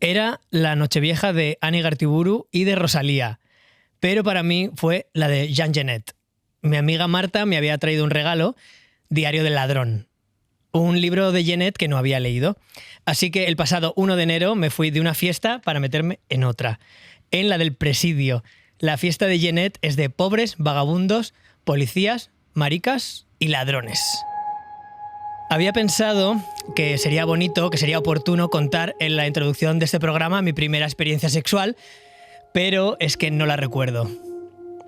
Era la Nochevieja de Annie Gartiburu y de Rosalía, pero para mí fue la de Jean Genet. Mi amiga Marta me había traído un regalo, Diario del ladrón, un libro de Genet que no había leído. Así que el pasado 1 de enero me fui de una fiesta para meterme en otra, en la del Presidio. La fiesta de Genet es de pobres, vagabundos, policías, maricas y ladrones. Había pensado que sería bonito, que sería oportuno contar en la introducción de este programa mi primera experiencia sexual, pero es que no la recuerdo.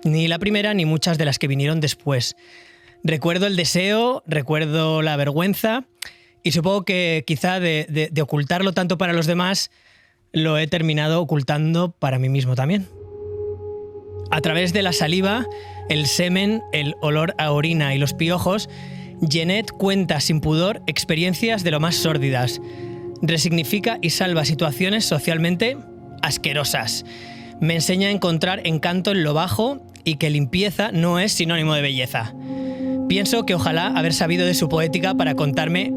Ni la primera ni muchas de las que vinieron después. Recuerdo el deseo, recuerdo la vergüenza y supongo que quizá de ocultarlo tanto para los demás, lo he terminado ocultando para mí mismo también. A través de la saliva, el semen, el olor a orina y los piojos, Genet cuenta sin pudor experiencias de lo más sórdidas. Resignifica y salva situaciones socialmente asquerosas. Me enseña a encontrar encanto en lo bajo y que limpieza no es sinónimo de belleza. Pienso que ojalá haber sabido de su poética para contarme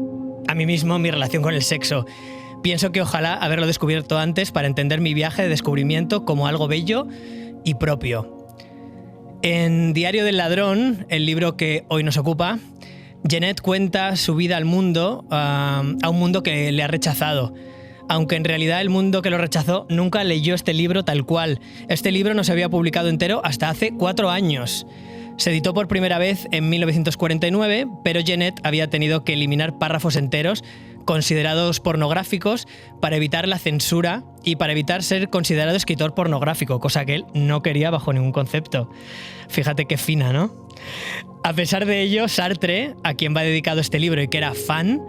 a mí mismo mi relación con el sexo. Pienso que ojalá haberlo descubierto antes para entender mi viaje de descubrimiento como algo bello y propio. En Diario del ladrón, el libro que hoy nos ocupa, Genet cuenta su vida al mundo, a un mundo que le ha rechazado. Aunque en realidad el mundo que lo rechazó nunca leyó este libro tal cual. Este libro no se había publicado entero hasta hace 4 años. Se editó por primera vez en 1949, pero Genet había tenido que eliminar párrafos enteros considerados pornográficos para evitar la censura y para evitar ser considerado escritor pornográfico, cosa que él no quería bajo ningún concepto. Fíjate qué fina, ¿no? A pesar de ello, Sartre, a quien va dedicado este libro y que era fan,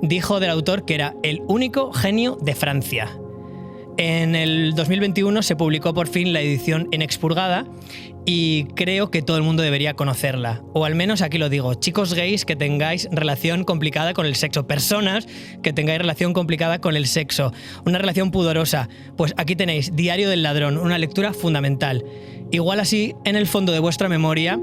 dijo del autor que era el único genio de Francia. En el 2021 se publicó por fin la edición en expurgada y creo que todo el mundo debería conocerla. O al menos aquí lo digo, chicos gays que tengáis relación complicada con el sexo, personas que tengáis relación complicada con el sexo, una relación pudorosa, pues aquí tenéis Diario del ladrón, una lectura fundamental. Igual así, en el fondo de vuestra memoria,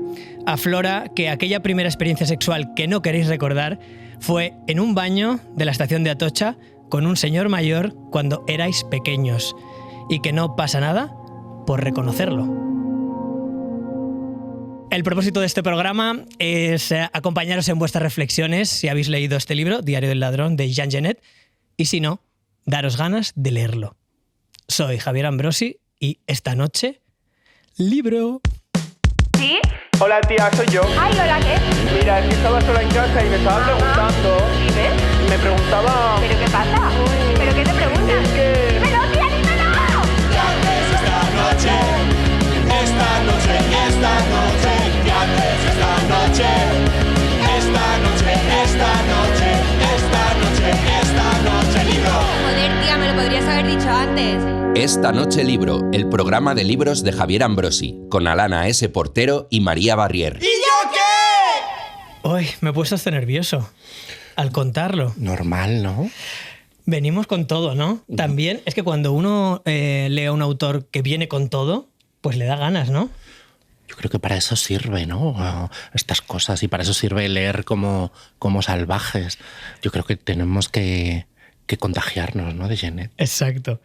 aflora que aquella primera experiencia sexual que no queréis recordar fue en un baño de la estación de Atocha con un señor mayor cuando erais pequeños y que no pasa nada por reconocerlo. El propósito de este programa es acompañaros en vuestras reflexiones si habéis leído este libro, Diario del ladrón, de Jean Genet, y si no, daros ganas de leerlo. Soy Javier Ambrosi y esta noche, libro. ¿Sí? Hola tía, soy yo. Ay, hola, ¿qué? Mira, es que estaba sola en casa y me estaba preguntando. ¿Sí ves? Me preguntaba. ¿Pero qué pasa? ¿Pero qué te preguntas? Es que. ¡Dímelo, tía, dímelo! ¿Qué haces esta noche? Esta noche, esta noche. ¿Qué haces esta noche? Esta noche, esta noche, esta noche, esta noche, libro. Joder, tía, me lo podrías haber dicho antes. Esta noche libro, el programa de libros de Javier Ambrosi, con Alana S. Portero y María Barrier. ¿Y yo qué? Uy, me he puesto hasta nervioso al contarlo. Normal, ¿no? Venimos con todo, ¿no? También es que cuando uno lee a un autor que viene con todo, pues le da ganas, ¿no? Yo creo que para eso sirve, ¿no? Estas cosas, y para eso sirve leer como salvajes. Yo creo que tenemos que contagiarnos, ¿no? De Genet. Exacto.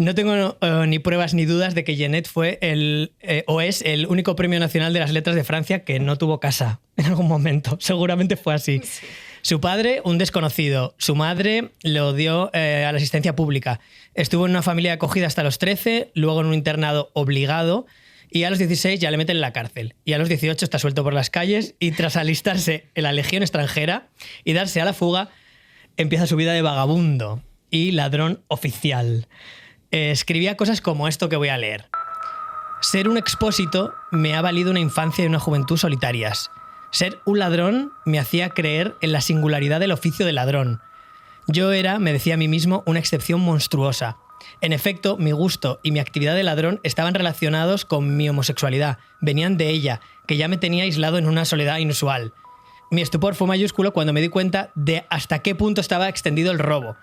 No tengo ni pruebas ni dudas de que Genet fue es el único premio nacional de las letras de Francia que no tuvo casa en algún momento. Seguramente fue así. Sí. Su padre, un desconocido. Su madre lo dio a la asistencia pública. Estuvo en una familia acogida hasta los 13, luego en un internado obligado y a los 16 ya le meten en la cárcel. Y a los 18 está suelto por las calles y tras alistarse en la Legión extranjera y darse a la fuga, empieza su vida de vagabundo y ladrón oficial. Escribía cosas como esto que voy a leer. Ser un expósito me ha valido una infancia y una juventud solitarias. Ser un ladrón me hacía creer en la singularidad del oficio de ladrón. Yo era, me decía a mí mismo, una excepción monstruosa. En efecto, mi gusto y mi actividad de ladrón estaban relacionados con mi homosexualidad. Venían de ella, que ya me tenía aislado en una soledad inusual. Mi estupor fue mayúsculo cuando me di cuenta de hasta qué punto estaba extendido el robo.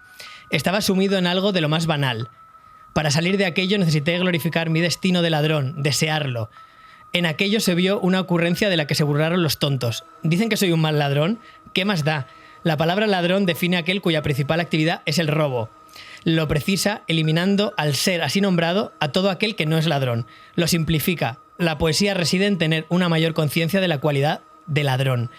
Estaba sumido en algo de lo más banal. Para salir de aquello necesité glorificar mi destino de ladrón, desearlo. En aquello se vio una ocurrencia de la que se burlaron los tontos. Dicen que soy un mal ladrón. ¿Qué más da? La palabra ladrón define a aquel cuya principal actividad es el robo. Lo precisa eliminando al ser así nombrado a todo aquel que no es ladrón. Lo simplifica. La poesía reside en tener una mayor conciencia de la cualidad de ladrón.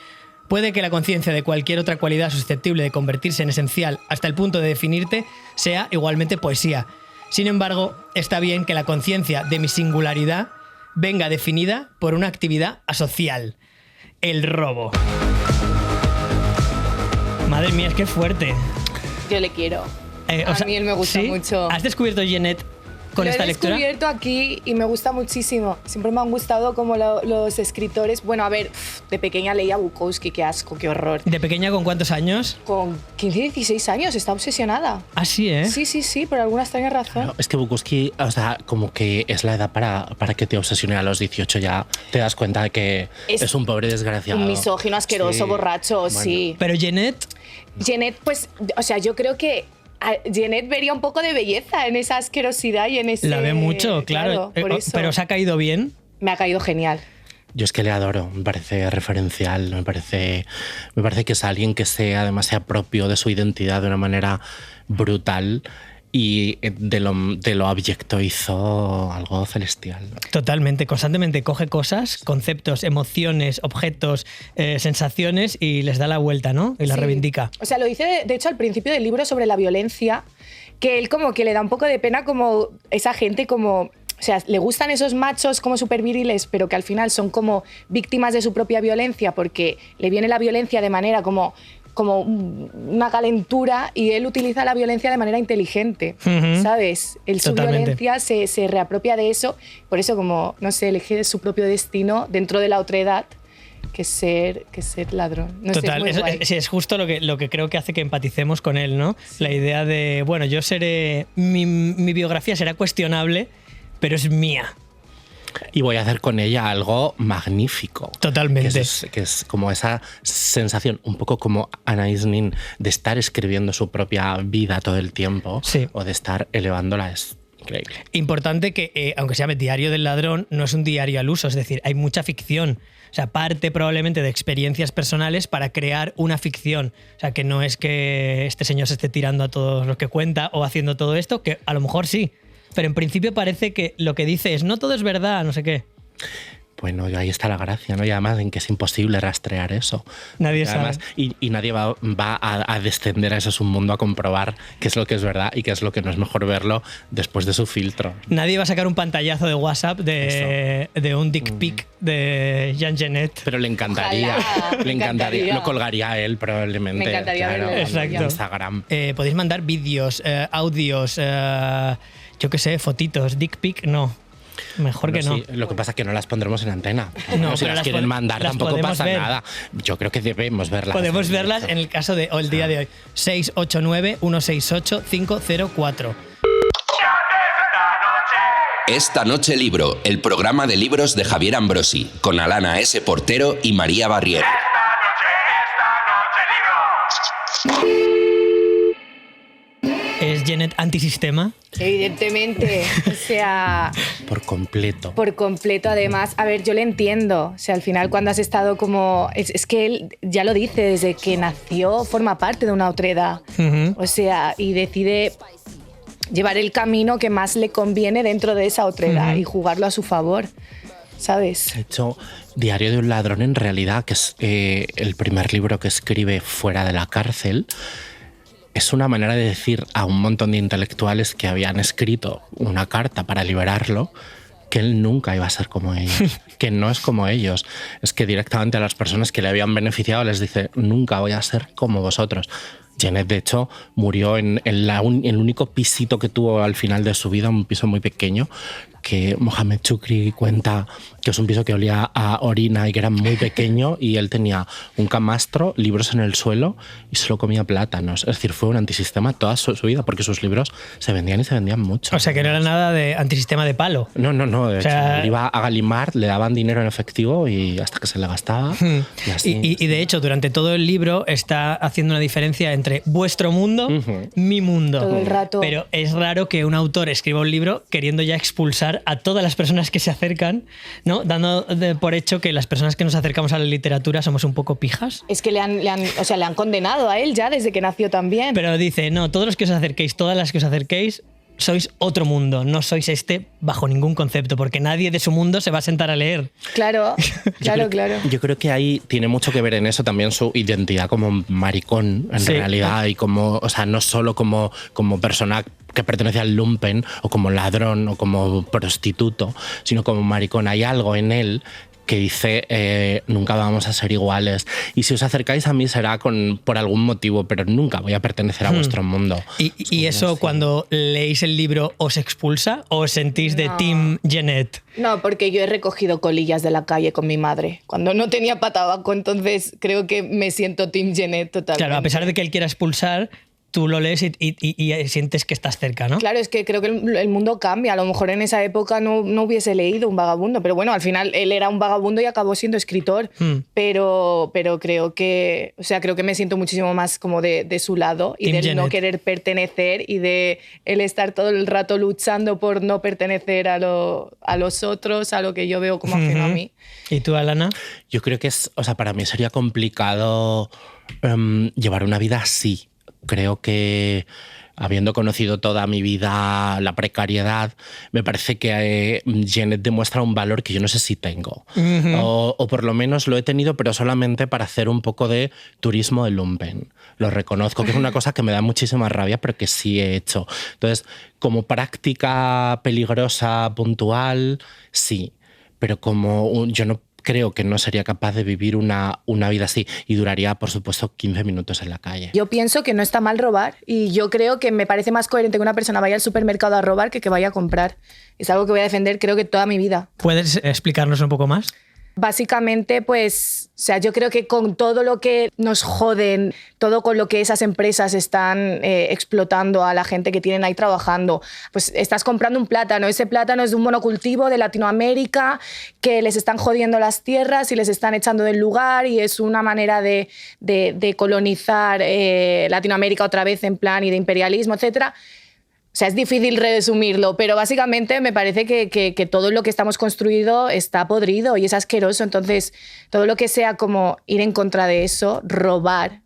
Puede que la conciencia de cualquier otra cualidad susceptible de convertirse en esencial hasta el punto de definirte sea igualmente poesía. Sin embargo, está bien que la conciencia de mi singularidad venga definida por una actividad asocial. El robo. Madre mía, es que fuerte. Yo le quiero. A mí él me gusta mucho. ¿Has descubierto Jeanette con esta lectura? Lo he descubierto aquí y me gusta muchísimo. Siempre me han gustado como los escritores. Bueno, a ver, de pequeña leía Bukowski, qué asco, qué horror. ¿De pequeña con cuántos años? Con 15, 16 años, está obsesionada. Ah, sí, ¿eh? Sí, por alguna extraña razón. Claro, es que Bukowski, o sea, como que es la edad para que te obsesione. A los 18 ya te das cuenta de que es un pobre desgraciado. Un misógino, asqueroso, Sí. borracho, Bueno. sí. Pero Jeanette... Jeanette, pues, o sea, yo creo que Jeanette vería un poco de belleza en esa asquerosidad y en ese... La ve mucho, claro. por eso. Pero ¿se ha caído bien? Me ha caído genial. Yo es que le adoro, me parece referencial, me parece que es alguien que además sea propio de su identidad de una manera brutal y de lo abyecto hizo algo celestial. Totalmente, constantemente coge cosas, conceptos, emociones, objetos, sensaciones y les da la vuelta, ¿no? Y las Sí. reivindica. O sea, lo dice, de hecho, al principio del libro sobre la violencia, que él como que le da un poco de pena como esa gente como... O sea, le gustan esos machos como súper viriles, pero que al final son como víctimas de su propia violencia porque le viene la violencia de manera como una calentura y él utiliza la violencia de manera inteligente, Ujú. ¿sabes? Él su Totalmente. violencia se reapropia de eso, por eso como, no sé, elige su propio destino dentro de la otredad que ser ladrón. No Total, sé, es muy guay. sí, es justo lo que creo que hace que empaticemos con él, ¿no? La idea de, bueno, yo seré... Mi biografía será cuestionable, pero es mía. Y voy a hacer con ella algo magnífico. Totalmente. Que es como esa sensación, un poco como Anais Nin, de estar escribiendo su propia vida todo el tiempo, Sí. o de estar elevándola. Es increíble. Importante que, aunque se llame Diario del Ladrón, no es un diario al uso, es decir, hay mucha ficción. O sea, parte probablemente de experiencias personales para crear una ficción. O sea, que no es que este señor se esté tirando a todos los que cuenta o haciendo todo esto, que a lo mejor sí. Pero en principio parece que lo que dice es no todo es verdad, no sé qué. Bueno, ahí está la gracia, ¿no? Y además en que es imposible rastrear eso. Nadie Y además, sabe. y nadie va a descender a ese submundo a comprobar qué es lo que es verdad y qué es lo que no es mejor verlo después de su filtro. Nadie va a sacar un pantallazo de WhatsApp de un dick pic de Jean Genet. Pero le encantaría. Ojalá, Le encantaría. encantaría. Lo colgaría a él probablemente. Me encantaría verlo. en Exacto. Instagram. Podéis mandar vídeos, audios, yo qué sé, fotitos, dick pic, no. Mejor que no. Sí, lo que pasa es que no las pondremos en antena. No, si pero las quieren mandar las tampoco podemos pasa ver. nada. Yo creo que debemos verlas. Podemos verlas en el caso de o el día de hoy. 689-168-504. Esta noche libro, el programa de libros de Javier Ambrosi, con Alana S. Portero y María Barrier. ¿Es Jeanette antisistema? Evidentemente, o sea, Por completo. por completo además. A ver, yo le entiendo, o sea, al final cuando has estado como... Es que él ya lo dice, desde que nació forma parte de una otredad, Ujú. o sea, y decide llevar el camino que más le conviene dentro de esa otredad y jugarlo a su favor, ¿sabes? De hecho, Diario de un ladrón en realidad, que es el primer libro que escribe fuera de la cárcel, es una manera de decir a un montón de intelectuales que habían escrito una carta para liberarlo que él nunca iba a ser como ellos, que no es como ellos. Es que directamente a las personas que le habían beneficiado les dice, nunca voy a ser como vosotros. Jeanette, de hecho, murió en el único pisito que tuvo al final de su vida, un piso muy pequeño, que Mohamed Chukri cuenta que es un piso que olía a orina y que era muy pequeño, y él tenía un camastro, libros en el suelo y solo comía plátanos. Es decir, fue un antisistema toda su vida, porque sus libros se vendían y se vendían mucho. O sea, que no era nada de antisistema de palo. No, de sea, hecho, él iba a Gallimard, le daban dinero en efectivo y hasta que se le gastaba. Y así. Y de hecho, durante todo el libro está haciendo una diferencia entre vuestro mundo, Ujú. mi mundo. Todo el rato. Pero es raro que un autor escriba un libro queriendo ya expulsar juzgar a todas las personas que se acercan, ¿no? Dando por hecho que las personas que nos acercamos a la literatura somos un poco pijas. Es que le han condenado a él ya desde que nació también. Pero dice, no, todos los que os acerquéis, todas las que os acerquéis, sois otro mundo, no sois este bajo ningún concepto, porque nadie de su mundo se va a sentar a leer. Claro. Yo creo que ahí tiene mucho que ver en eso también su identidad como maricón, en realidad, y como, o sea, no solo como persona que pertenece al lumpen, o como ladrón, o como prostituto, sino como maricón. Hay algo en él que dice, nunca vamos a ser iguales. Y si os acercáis a mí será por algún motivo, pero nunca voy a pertenecer a vuestro mundo. ¿Y eso así. Cuando leéis el libro os expulsa o os sentís de Team Jeanette? No, porque yo he recogido colillas de la calle con mi madre cuando no tenía patabaco, entonces creo que me siento Team Jeanette totalmente. Claro, a pesar de que él quiera expulsar, tú lo lees y sientes que estás cerca, ¿no? Claro, es que creo que el mundo cambia. A lo mejor en esa época no hubiese leído Un vagabundo, pero bueno, al final él era un vagabundo y acabó siendo escritor. Pero creo que, o sea, creo que me siento muchísimo más como de su lado y Team de no Jeanette. querer pertenecer y de él estar todo el rato luchando por no pertenecer a los otros, a lo que yo veo como ajeno a mí. ¿Y tú, Alana? Yo creo que para mí sería complicado llevar una vida así. Creo que, habiendo conocido toda mi vida la precariedad, me parece que Jeanette demuestra un valor que yo no sé si tengo. O por lo menos lo he tenido, pero solamente para hacer un poco de turismo de lumpen. Lo reconozco, que es una cosa que me da muchísima rabia, pero que sí he hecho. Entonces, como práctica peligrosa, puntual, sí. Pero yo no creo que no sería capaz de vivir una vida así y duraría, por supuesto, 15 minutos en la calle. Yo pienso que no está mal robar y yo creo que me parece más coherente que una persona vaya al supermercado a robar que vaya a comprar. Es algo que voy a defender creo que toda mi vida. ¿Puedes explicarnos un poco más? Básicamente, pues, o sea, yo creo que con todo lo que nos joden, todo con lo que esas empresas están explotando a la gente que tienen ahí trabajando, pues estás comprando un plátano. Ese plátano es de un monocultivo de Latinoamérica que les están jodiendo las tierras y les están echando del lugar y es una manera de colonizar Latinoamérica otra vez en plan y de imperialismo, etcétera. O sea, es difícil resumirlo, pero básicamente me parece que todo lo que estamos construido está podrido y es asqueroso. Entonces, todo lo que sea como ir en contra de eso, robar.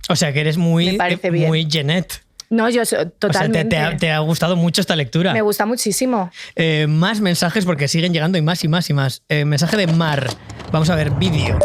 O sea, que eres muy Jeanette. No, yo totalmente. O sea, te ha gustado mucho esta lectura. Me gusta muchísimo. Más mensajes porque siguen llegando y más y más y más. Mensaje de Mar. Vamos a ver, vídeo.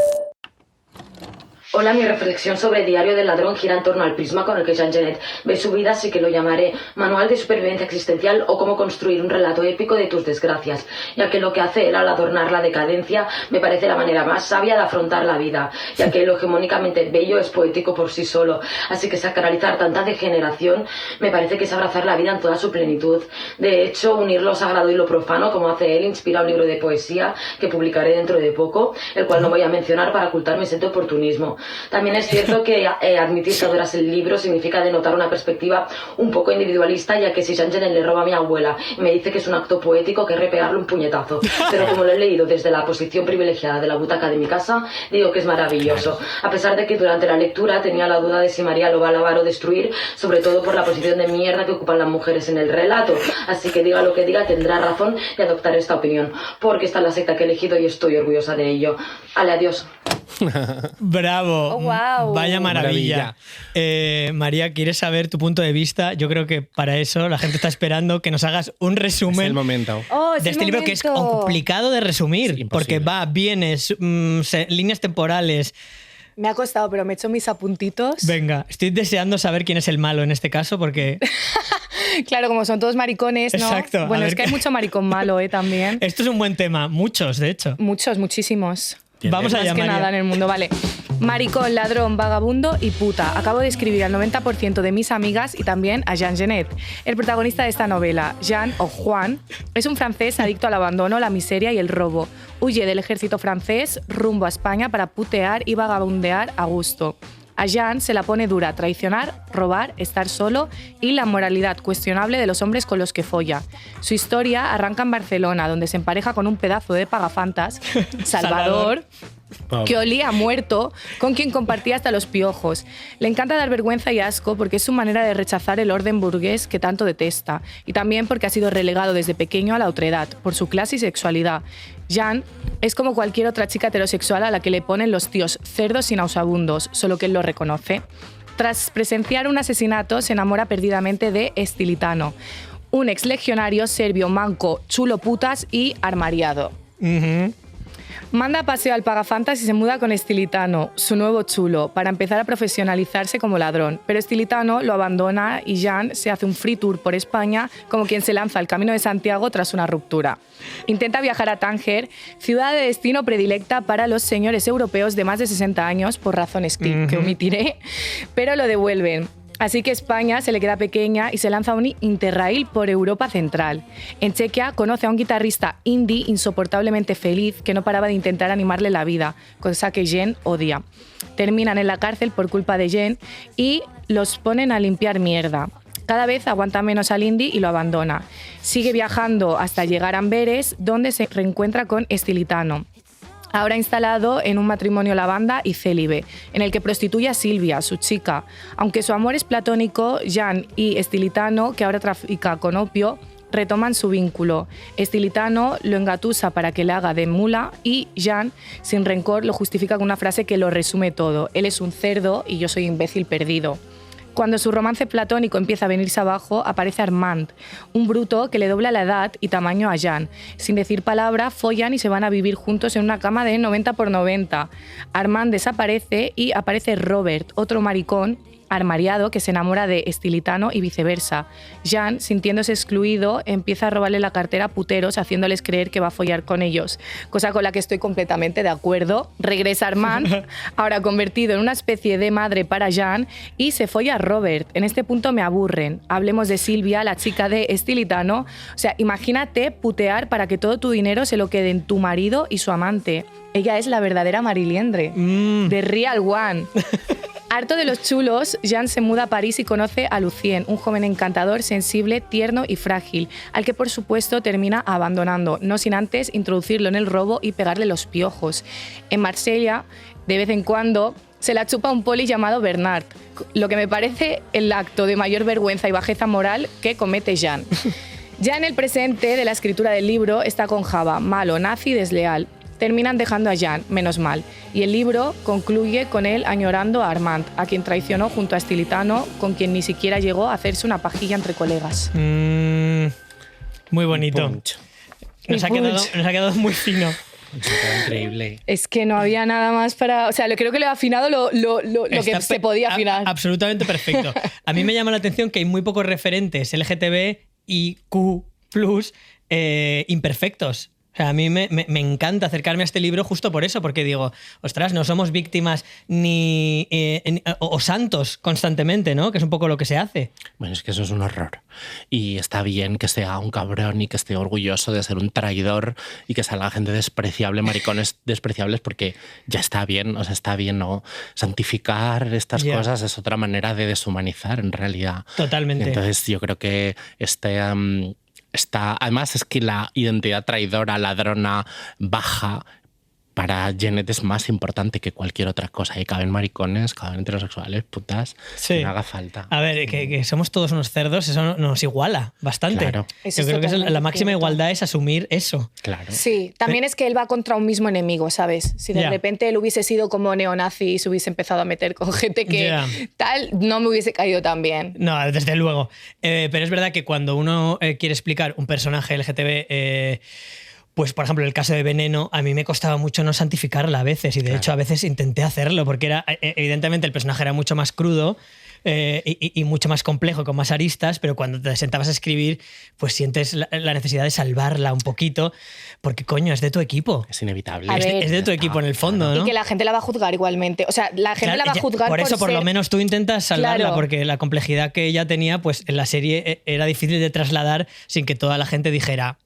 Hola, mi reflexión sobre el diario del ladrón gira en torno al prisma con el que Jean Genet ve su vida, así que lo llamaré Manual de Supervivencia Existencial o Cómo construir un relato épico de tus desgracias, ya que lo que hace él al adornar la decadencia me parece la manera más sabia de afrontar la vida, ya que lo hegemónicamente bello es poético por sí solo, así que sacralizar tanta degeneración me parece que es abrazar la vida en toda su plenitud. De hecho, unir lo sagrado y lo profano, como hace él, inspira un libro de poesía que publicaré dentro de poco, el cual no voy a mencionar para ocultar mi sed de oportunismo. También es cierto que admitir que adoras el libro significa denotar una perspectiva un poco individualista, ya que si Jean Genet le roba a mi abuela y me dice que es un acto poético, querré pegarle un puñetazo. Pero como lo he leído desde la posición privilegiada de la butaca de mi casa, digo que es maravilloso. A pesar de que durante la lectura tenía la duda de si María lo va a lavar o destruir, sobre todo por la posición de mierda que ocupan las mujeres en el relato. Así que diga lo que diga, tendrá razón de adoptar esta opinión, porque esta es la secta que he elegido y estoy orgullosa de ello. Ale, adiós. Bravo. Oh, wow. Vaya maravilla. María, ¿quieres saber tu punto de vista? Yo creo que para eso la gente está esperando que nos hagas un resumen Es el momento. de este libro que es complicado de resumir, porque va, vienes, líneas temporales. Me ha costado, pero me he hecho mis apuntitos. Venga, estoy deseando saber quién es el malo en este caso, porque... Claro, como son todos maricones, ¿no? Exacto. Bueno, es que hay mucho maricón malo, también. Esto es un buen tema, muchos, de hecho. Muchos, muchísimos. Vamos allá, Más que María. nada en el mundo, vale. Maricón, ladrón, vagabundo y puta. Acabo de escribir al 90% de mis amigas y también a Jean Genet. El protagonista de esta novela, Jean o Juan, es un francés adicto al abandono, la miseria y el robo. Huye del ejército francés rumbo a España para putear y vagabundear a gusto. A Jean se la pone dura traicionar, robar, estar solo y la moralidad cuestionable de los hombres con los que folla. Su historia arranca en Barcelona, donde se empareja con un pedazo de pagafantas, Salvador, que olía a muerto, con quien compartía hasta los piojos. Le encanta dar vergüenza y asco porque es su manera de rechazar el orden burgués que tanto detesta, y también porque ha sido relegado desde pequeño a la otredad, por su clase y sexualidad. Jan es como cualquier otra chica heterosexual a la que le ponen los tíos cerdos y nauseabundos, solo que él lo reconoce. Tras presenciar un asesinato, se enamora perdidamente de Estilitano, un exlegionario serbio manco, chulo putas y armariado. Manda a paseo al pagafantas y se muda con Estilitano, su nuevo chulo, para empezar a profesionalizarse como ladrón. Pero Estilitano lo abandona y Jan se hace un free tour por España como quien se lanza al Camino de Santiago tras una ruptura. Intenta viajar a Tánger, ciudad de destino predilecta para los señores europeos de más de 60 años, por razones que omitiré, pero lo devuelven. Así que España se le queda pequeña y se lanza un interrail por Europa Central. En Chequia conoce a un guitarrista indie insoportablemente feliz que no paraba de intentar animarle la vida, cosa que Jen odia. Terminan en la cárcel por culpa de Jen y los ponen a limpiar mierda. Cada vez aguanta menos al indie y lo abandona. Sigue viajando hasta llegar a Amberes, donde se reencuentra con Estilitano, ahora instalado en un matrimonio lavanda y célibe, en el que prostituye a Silvia, su chica. Aunque su amor es platónico, Jan y Estilitano, que ahora trafica con opio, retoman su vínculo. Estilitano lo engatusa para que le haga de mula y Jan, sin rencor, lo justifica con una frase que lo resume todo. Él es un cerdo y yo soy imbécil perdido. Cuando su romance platónico empieza a venirse abajo, aparece Armand, un bruto que le dobla la edad y tamaño a Jan. Sin decir palabra, follan y se van a vivir juntos en una cama de 90 por 90. Armand desaparece y aparece Robert, otro maricón armariado que se enamora de Estilitano y viceversa. Jan, sintiéndose excluido, empieza a robarle la cartera a puteros, haciéndoles creer que va a follar con ellos, cosa con la que estoy completamente de acuerdo. Regresa Armand, ahora convertido en una especie de madre para Jan, y se folla a Robert. En este punto me aburren. Hablemos de Silvia, la chica de Estilitano. O sea, imagínate putear para que todo tu dinero se lo queden tu marido y su amante. Ella es la verdadera Mariliendre, de Real One. Harto de los chulos, Jan se muda a París y conoce a Lucien, un joven encantador, sensible, tierno y frágil, al que por supuesto termina abandonando, no sin antes introducirlo en el robo y pegarle los piojos. En Marsella, de vez en cuando, se la chupa un poli llamado Bernard, lo que me parece el acto de mayor vergüenza y bajeza moral que comete Jan. Ya en el presente de la escritura del libro está con Java, malo, nazi y desleal. Terminan dejando a Jan, menos mal, y el libro concluye con él añorando a Armand, a quien traicionó junto a Estilitano, con quien ni siquiera llegó a hacerse una pajilla entre colegas. Muy bonito. Nos ha quedado muy fino. Increíble. Es que no había nada más para... O sea, creo que lo he afinado lo que se podía afinar. Absolutamente perfecto. A mí me llama la atención que hay muy pocos referentes LGTB y Q+, imperfectos. O sea, a mí me encanta acercarme a este libro justo por eso, porque digo, ostras, no somos víctimas o santos constantemente, ¿no? Que es un poco lo que se hace. Bueno, es que eso es un horror. Y está bien que sea un cabrón y que esté orgulloso de ser un traidor y que salga gente despreciable, maricones despreciables, porque ya está bien, o sea, está bien, ¿no? Santificar estas cosas es otra manera de deshumanizar, en realidad. Totalmente. Entonces, yo creo que además es que la identidad traidora, ladrona, baja, para Jeanette es más importante que cualquier otra cosa. Y caben maricones, caben heterosexuales, putas, que no haga falta. A ver, que somos todos unos cerdos, eso nos iguala bastante. Claro. Yo creo que la máxima igualdad es asumir eso. Claro. Sí, también es que él va contra un mismo enemigo, ¿sabes? Si de repente él hubiese sido como neonazi y se hubiese empezado a meter con gente que tal, no me hubiese caído tan bien. No, desde luego. Pero es verdad que cuando uno quiere explicar un personaje LGTB... Pues, por ejemplo, el caso de Veneno, a mí me costaba mucho no santificarla a veces, y de hecho a veces intenté hacerlo, porque era evidentemente el personaje era mucho más crudo y mucho más complejo, con más aristas, pero cuando te sentabas a escribir, pues sientes la necesidad de salvarla un poquito, porque coño, es de tu equipo. Es inevitable. Es de tu equipo en el fondo, ¿no? Y que la gente la va a juzgar igualmente. O sea, la gente la va a juzgar por eso, por lo menos tú intentas salvarla, Claro. porque la complejidad que ella tenía, pues en la serie era difícil de trasladar sin que toda la gente dijera...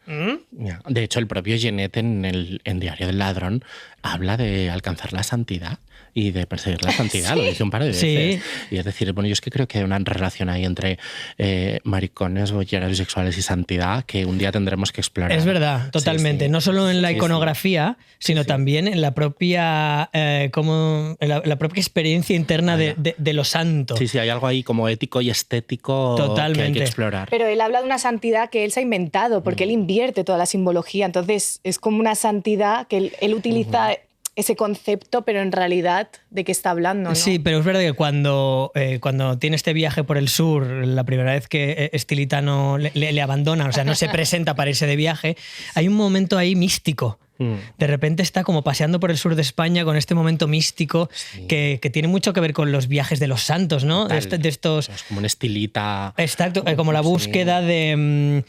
De hecho, el propio Jeanette en Diario del Ladrón habla de alcanzar la santidad. y de perseguir la santidad, lo dije un par de veces. Y es decir, bueno, yo es que creo que hay una relación ahí entre maricones, bolleros bisexuales y santidad que un día tendremos que explorar. Es verdad, totalmente. No solo en la iconografía, sino también en la propia, la propia experiencia interna de lo santo. Sí, hay algo ahí como ético y estético que hay que explorar. Pero él habla de una santidad que él se ha inventado, porque él invierte toda la simbología. Entonces es como una santidad que él utiliza ese concepto, pero en realidad, ¿de qué está hablando? ¿No? Sí, pero es verdad que cuando tiene este viaje por el sur, la primera vez que Estilitano le abandona, o sea, no se presenta para irse de viaje, hay un momento ahí místico. De repente está como paseando por el sur de España con este momento místico que tiene mucho que ver con los viajes de los santos, ¿no? De estos... Es como un estilita... Exacto, como la búsqueda de...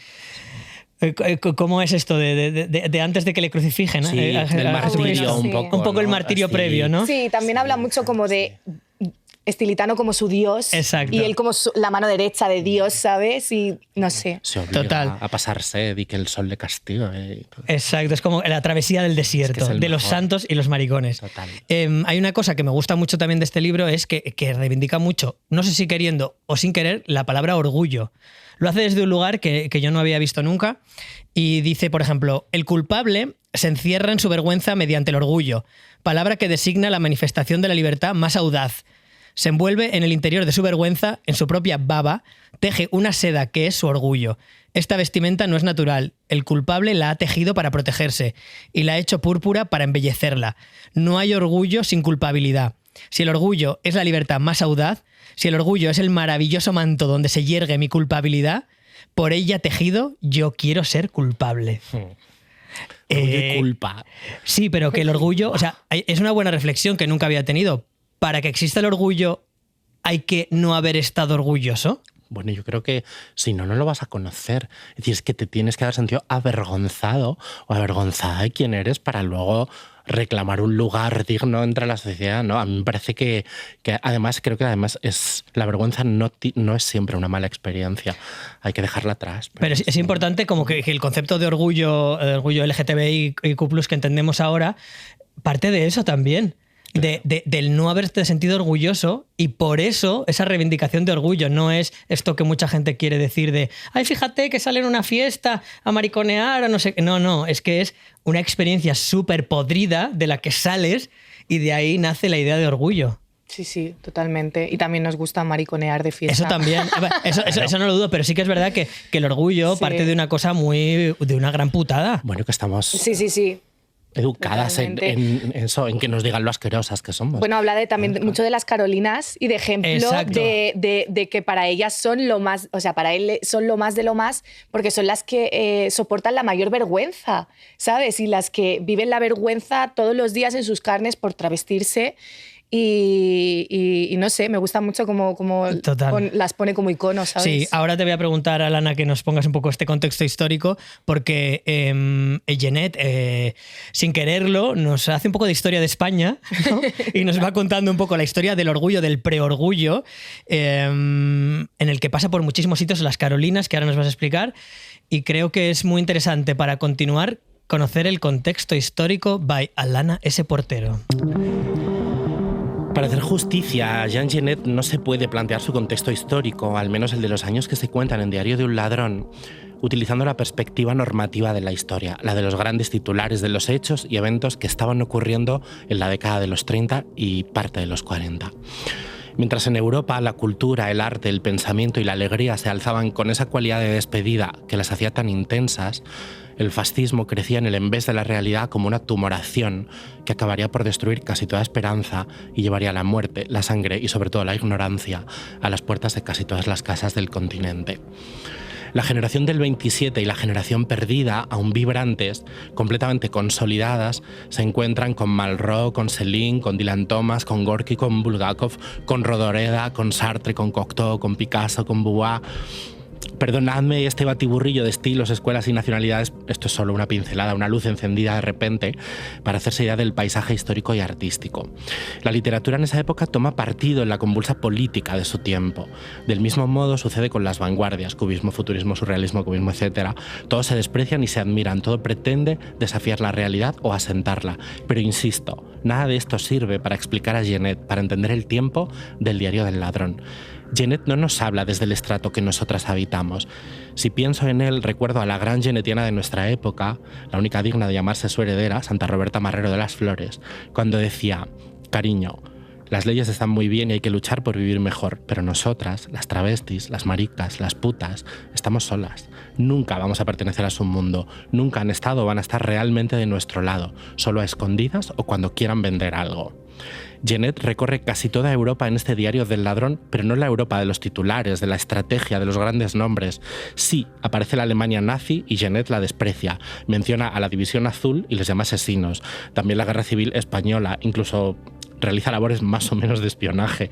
¿Cómo es esto de antes de que le crucifijen? Sí, del martirio un poco. Un poco el martirio previo, ¿no? Sí, también habla mucho como de Estilitano como su Dios. Exacto. Y él como la mano derecha de Dios, ¿sabes? Y no sé. Se obliga a pasar sed y que el sol le castiga. Exacto, es como la travesía del desierto, de los santos y los maricones. Total. Hay una cosa que me gusta mucho también de este libro, es que reivindica mucho, no sé si queriendo o sin querer, la palabra orgullo. Lo hace desde un lugar que yo no había visto nunca y dice, por ejemplo, el culpable se encierra en su vergüenza mediante el orgullo, palabra que designa la manifestación de la libertad más audaz. Se envuelve en el interior de su vergüenza, en su propia baba, teje una seda que es su orgullo. Esta vestimenta no es natural, el culpable la ha tejido para protegerse y la ha hecho púrpura para embellecerla. No hay orgullo sin culpabilidad. Si el orgullo es la libertad más audaz, si el orgullo es el maravilloso manto donde se yergue mi culpabilidad, por ella tejido yo quiero ser culpable. Orgullo y culpa. Sí, pero que el orgullo, o sea, es una buena reflexión que nunca había tenido. Para que exista el orgullo, ¿hay que no haber estado orgulloso? Bueno, yo creo que si no, no lo vas a conocer. Es decir, es que te tienes que haber sentido avergonzado o avergonzada de quién eres para luego reclamar un lugar digno entre la sociedad, ¿no? A mí me parece que además, creo que además la vergüenza no es siempre una mala experiencia. Hay que dejarla atrás. Pero es importante como que el concepto de orgullo LGTBI y Q+, que entendemos ahora, parte de eso también. Del no haberte sentido orgulloso, y por eso esa reivindicación de orgullo no es esto que mucha gente quiere decir de ay, fíjate que sale en una fiesta a mariconear o no sé. No, es que es una experiencia súper podrida de la que sales y de ahí nace la idea de orgullo. Sí, totalmente. Y también nos gusta mariconear de fiesta. Eso también, eso no lo dudo, pero sí que es verdad que el orgullo parte de una cosa de una gran putada. Bueno, que estamos... Sí. Educadas en eso, en que nos digan lo asquerosas que somos. Bueno, habla también mucho de las Carolinas y de ejemplo de que para ellas son lo más, o sea, para él son lo más de lo más, porque son las que soportan la mayor vergüenza, ¿sabes? Y las que viven la vergüenza todos los días en sus carnes por travestirse. Y no sé, me gusta mucho cómo las pone como iconos, ¿sabes? Sí, ahora te voy a preguntar, Alana, que nos pongas un poco este contexto histórico, porque Genet, sin quererlo, nos hace un poco de historia de España, ¿no? Y nos va contando un poco la historia del orgullo, del preorgullo, en el que pasa por muchísimos sitios, las Carolinas, que ahora nos vas a explicar, y creo que es muy interesante para continuar conocer el contexto histórico by Alana S. Portero. Para hacer justicia a Jean Genet no se puede plantear su contexto histórico, al menos el de los años que se cuentan en Diario de un ladrón, utilizando la perspectiva normativa de la historia, la de los grandes titulares de los hechos y eventos que estaban ocurriendo en la década de los 30 y parte de los 40. Mientras en Europa la cultura, el arte, el pensamiento y la alegría se alzaban con esa cualidad de despedida que las hacía tan intensas, el fascismo crecía en el embés de la realidad como una tumoración que acabaría por destruir casi toda esperanza y llevaría la muerte, la sangre y sobre todo la ignorancia a las puertas de casi todas las casas del continente. La generación del 27 y la generación perdida, aún vibrantes, completamente consolidadas, se encuentran con Malraux, con Céline, con Dylan Thomas, con Gorky, con Bulgakov, con Rodoreda, con Sartre, con Cocteau, con Picasso, con Beauvoir, Perdonadme este batiburrillo de estilos, escuelas y nacionalidades, esto es solo una pincelada, una luz encendida de repente para hacerse idea del paisaje histórico y artístico. La literatura en esa época toma partido en la convulsa política de su tiempo. Del mismo modo sucede con las vanguardias, cubismo, futurismo, surrealismo, cubismo, etc. Todos se desprecian y se admiran, todo pretende desafiar la realidad o asentarla. Pero insisto, nada de esto sirve para explicar a Genet, para entender el tiempo del diario del ladrón. Genet no nos habla desde el estrato que nosotras habitamos. Si pienso en él, recuerdo a la gran genetiana de nuestra época, la única digna de llamarse su heredera, Santa Roberta Marrero de las Flores, cuando decía: cariño, las leyes están muy bien y hay que luchar por vivir mejor, pero nosotras, las travestis, las maricas, las putas, estamos solas. Nunca vamos a pertenecer a su mundo, nunca han estado o van a estar realmente de nuestro lado, solo a escondidas o cuando quieran vender algo. Genet recorre casi toda Europa en este diario del ladrón, pero no la Europa de los titulares, de la estrategia, de los grandes nombres. Sí, aparece la Alemania nazi y Genet la desprecia. Menciona a la División Azul y les llama asesinos. También la Guerra Civil Española, incluso realiza labores más o menos de espionaje.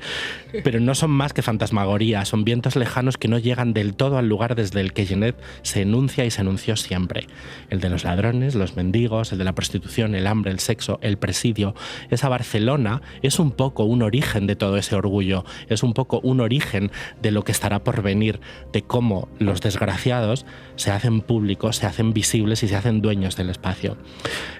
Pero no son más que fantasmagoría, son vientos lejanos que no llegan del todo al lugar desde el que Genet se enuncia y se enunció siempre. El de los ladrones, los mendigos, el de la prostitución, el hambre, el sexo, el presidio. Esa Barcelona es un poco un origen de todo ese orgullo, es un poco un origen de lo que estará por venir, de cómo los desgraciados se hacen públicos, se hacen visibles y se hacen dueños del espacio.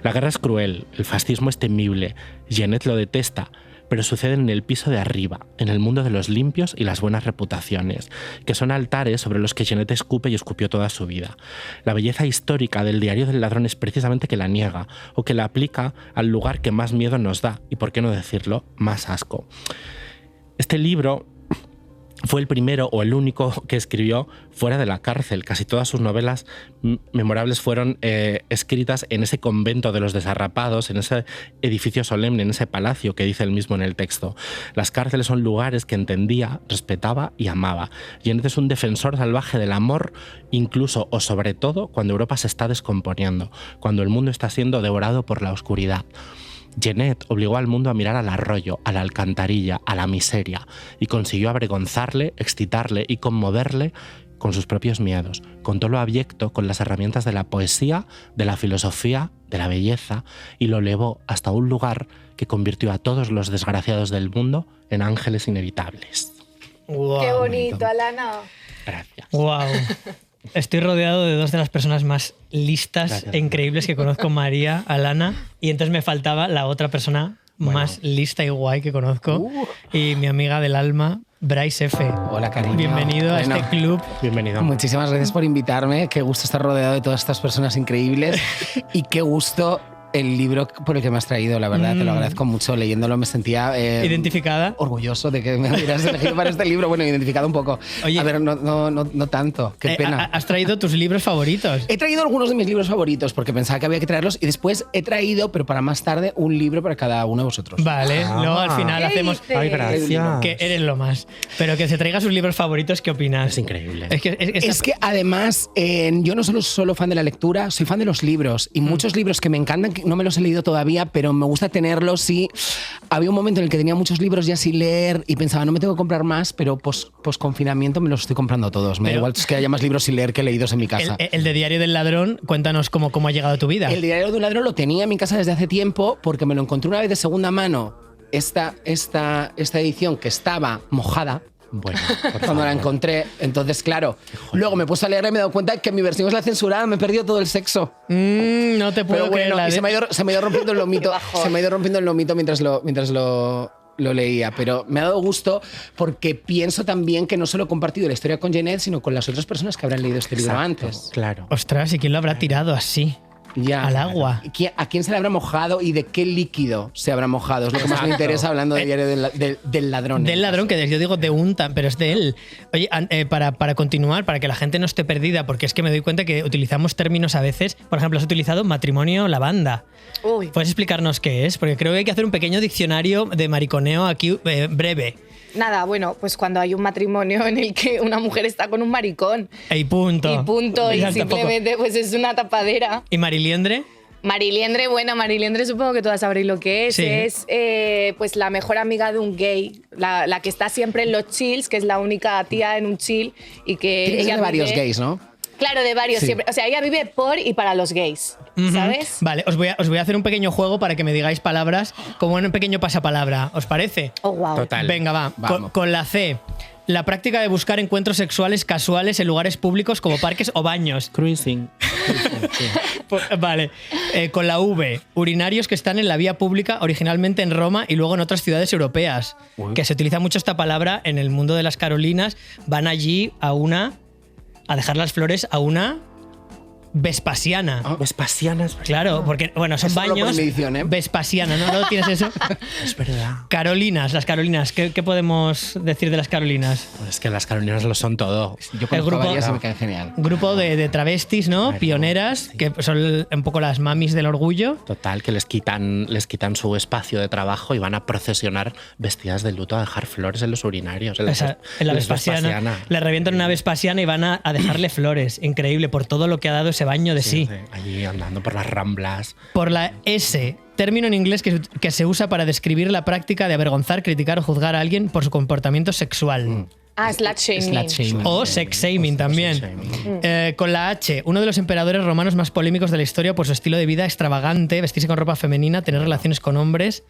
La guerra es cruel, el fascismo es temible, Genet lo detesta, pero sucede en el piso de arriba, en el mundo de los limpios y las buenas reputaciones, que son altares sobre los que Genet escupe y escupió toda su vida. La belleza histórica del diario del ladrón es precisamente que la niega, o que la aplica al lugar que más miedo nos da, y por qué no decirlo, más asco. Este libro fue el primero o el único que escribió fuera de la cárcel. Casi todas sus novelas memorables fueron escritas en ese convento de los desarrapados, en ese edificio solemne, en ese palacio que dice él mismo en el texto. Las cárceles son lugares que entendía, respetaba y amaba. Genet es un defensor salvaje del amor, incluso o sobre todo cuando Europa se está descomponiendo, cuando el mundo está siendo devorado por la oscuridad. Genet obligó al mundo a mirar al arroyo, a la alcantarilla, a la miseria, y consiguió avergonzarle, excitarle y conmoverle con sus propios miedos. Contó lo abyecto con las herramientas de la poesía, de la filosofía, de la belleza, y lo elevó hasta un lugar que convirtió a todos los desgraciados del mundo en ángeles inevitables. Wow. Qué bonito, Alana. Gracias. Wow. Estoy rodeado de dos de las personas más listas e increíbles que conozco, María, Alana, y entonces me faltaba la otra persona más lista y guay que conozco, y mi amiga del alma, Bryce F. Hola, cariño. Bienvenido a este club. Bienvenido. Muchísimas gracias por invitarme. Qué gusto estar rodeado de todas estas personas increíbles y qué gusto el libro por el que me has traído, la verdad, te lo agradezco mucho. Leyéndolo me sentía ¿identificada? Orgulloso de que me hubieras elegido para este libro. Bueno, identificado un poco. Oye, a ver, no tanto. Qué pena. ¿Has traído tus libros favoritos? He traído algunos de mis libros favoritos porque pensaba que había que traerlos y después he traído, pero para más tarde, un libro para cada uno de vosotros. Vale, luego al final hacemos... Ay, gracias. Que eres lo más. Pero que se traiga sus libros favoritos, ¿qué opinas? Es increíble. Es que además, yo no solo fan de la lectura, soy fan de los libros. Y muchos libros que me encantan, que no me los he leído todavía, pero me gusta tenerlos. Y había un momento en el que tenía muchos libros ya sin leer y pensaba, no me tengo que comprar más, pero post-confinamiento me los estoy comprando todos. Me da igual que haya más libros sin leer que leídos en mi casa. El de Diario del Ladrón, cuéntanos cómo ha llegado a tu vida. El Diario de un Ladrón lo tenía en mi casa desde hace tiempo porque me lo encontré una vez de segunda mano. Esta edición que estaba mojada. Bueno, cuando la encontré, entonces claro, luego me he puesto a leerla y me he dado cuenta que mi versión es la censurada, me he perdido todo el sexo. No te puedo creer. Y se me ha ido rompiendo el lomito. Se me ha ido rompiendo el lomito mientras lo leía, pero me ha dado gusto porque pienso también que no solo he compartido la historia con Genet, sino con las otras personas que habrán leído este libro antes. Claro. Ostras, ¿y quién lo habrá tirado así? Ya, al agua. ¿A quién se le habrá mojado y de qué líquido se habrá mojado? Es lo que más me interesa hablando del diario del ladrón. Del ladrón, que yo digo de un, pero es de él. Oye, para continuar, para que la gente no esté perdida, porque es que me doy cuenta que utilizamos términos a veces. Por ejemplo, has utilizado matrimonio lavanda. Uy. ¿Puedes explicarnos qué es? Porque creo que hay que hacer un pequeño diccionario de mariconeo aquí breve. Nada, bueno, pues cuando hay un matrimonio en el que una mujer está con un maricón. Y punto. Y simplemente pues es una tapadera. ¿Y Mariliendre? Mariliendre, bueno, Mariliendre supongo que todas sabréis lo que es. Sí. Es pues la mejor amiga de un gay, la que está siempre en los chills, que es la única tía en un chill y que Tiene que ser ella de varios vive- gays, ¿no? Claro, de varios Sí. siempre. O sea, ella vive por y para los gays, ¿sabes? Vale, os voy a hacer un pequeño juego para que me digáis palabras como un pequeño pasapalabra. ¿Os parece? Oh, wow. Total. Venga, va. Vamos. Con la C. La práctica de buscar encuentros sexuales casuales en lugares públicos como parques o baños. Cruising. Vale. Con la V. Urinarios que están en la vía pública originalmente en Roma y luego en otras ciudades europeas. Que se utiliza mucho esta palabra en el mundo de las Carolinas. Van allí a dejar las flores a una Vespasiana. Vespasianas. Claro, porque bueno, son Eso no lo baños. pone en edición, ¿eh? Vespasiana, ¿no? ¿No tienes eso? Es verdad. Carolinas, las Carolinas. ¿Qué podemos decir de las Carolinas? Pues es que las Carolinas lo son todo. Yo conozco grupo- varias y me caen genial. Grupo de travestis, ¿no? Claro, Pioneras, que son un poco las mamis del orgullo. Total, que les quitan su espacio de trabajo y van a procesionar vestidas de luto a dejar flores en los urinarios. En En la Vespasiana. Le revientan una Vespasiana y van a dejarle flores. Increíble, por todo lo que ha dado ese baño de sí. Allí andando por las ramblas. Por la S, término en inglés que se usa para describir la práctica de avergonzar, criticar o juzgar a alguien por su comportamiento sexual. Ah, slut shaming. Slut shaming. O sex shaming también. shaming. Con la H, uno de los emperadores romanos más polémicos de la historia por su estilo de vida extravagante, vestirse con ropa femenina, tener relaciones con hombres.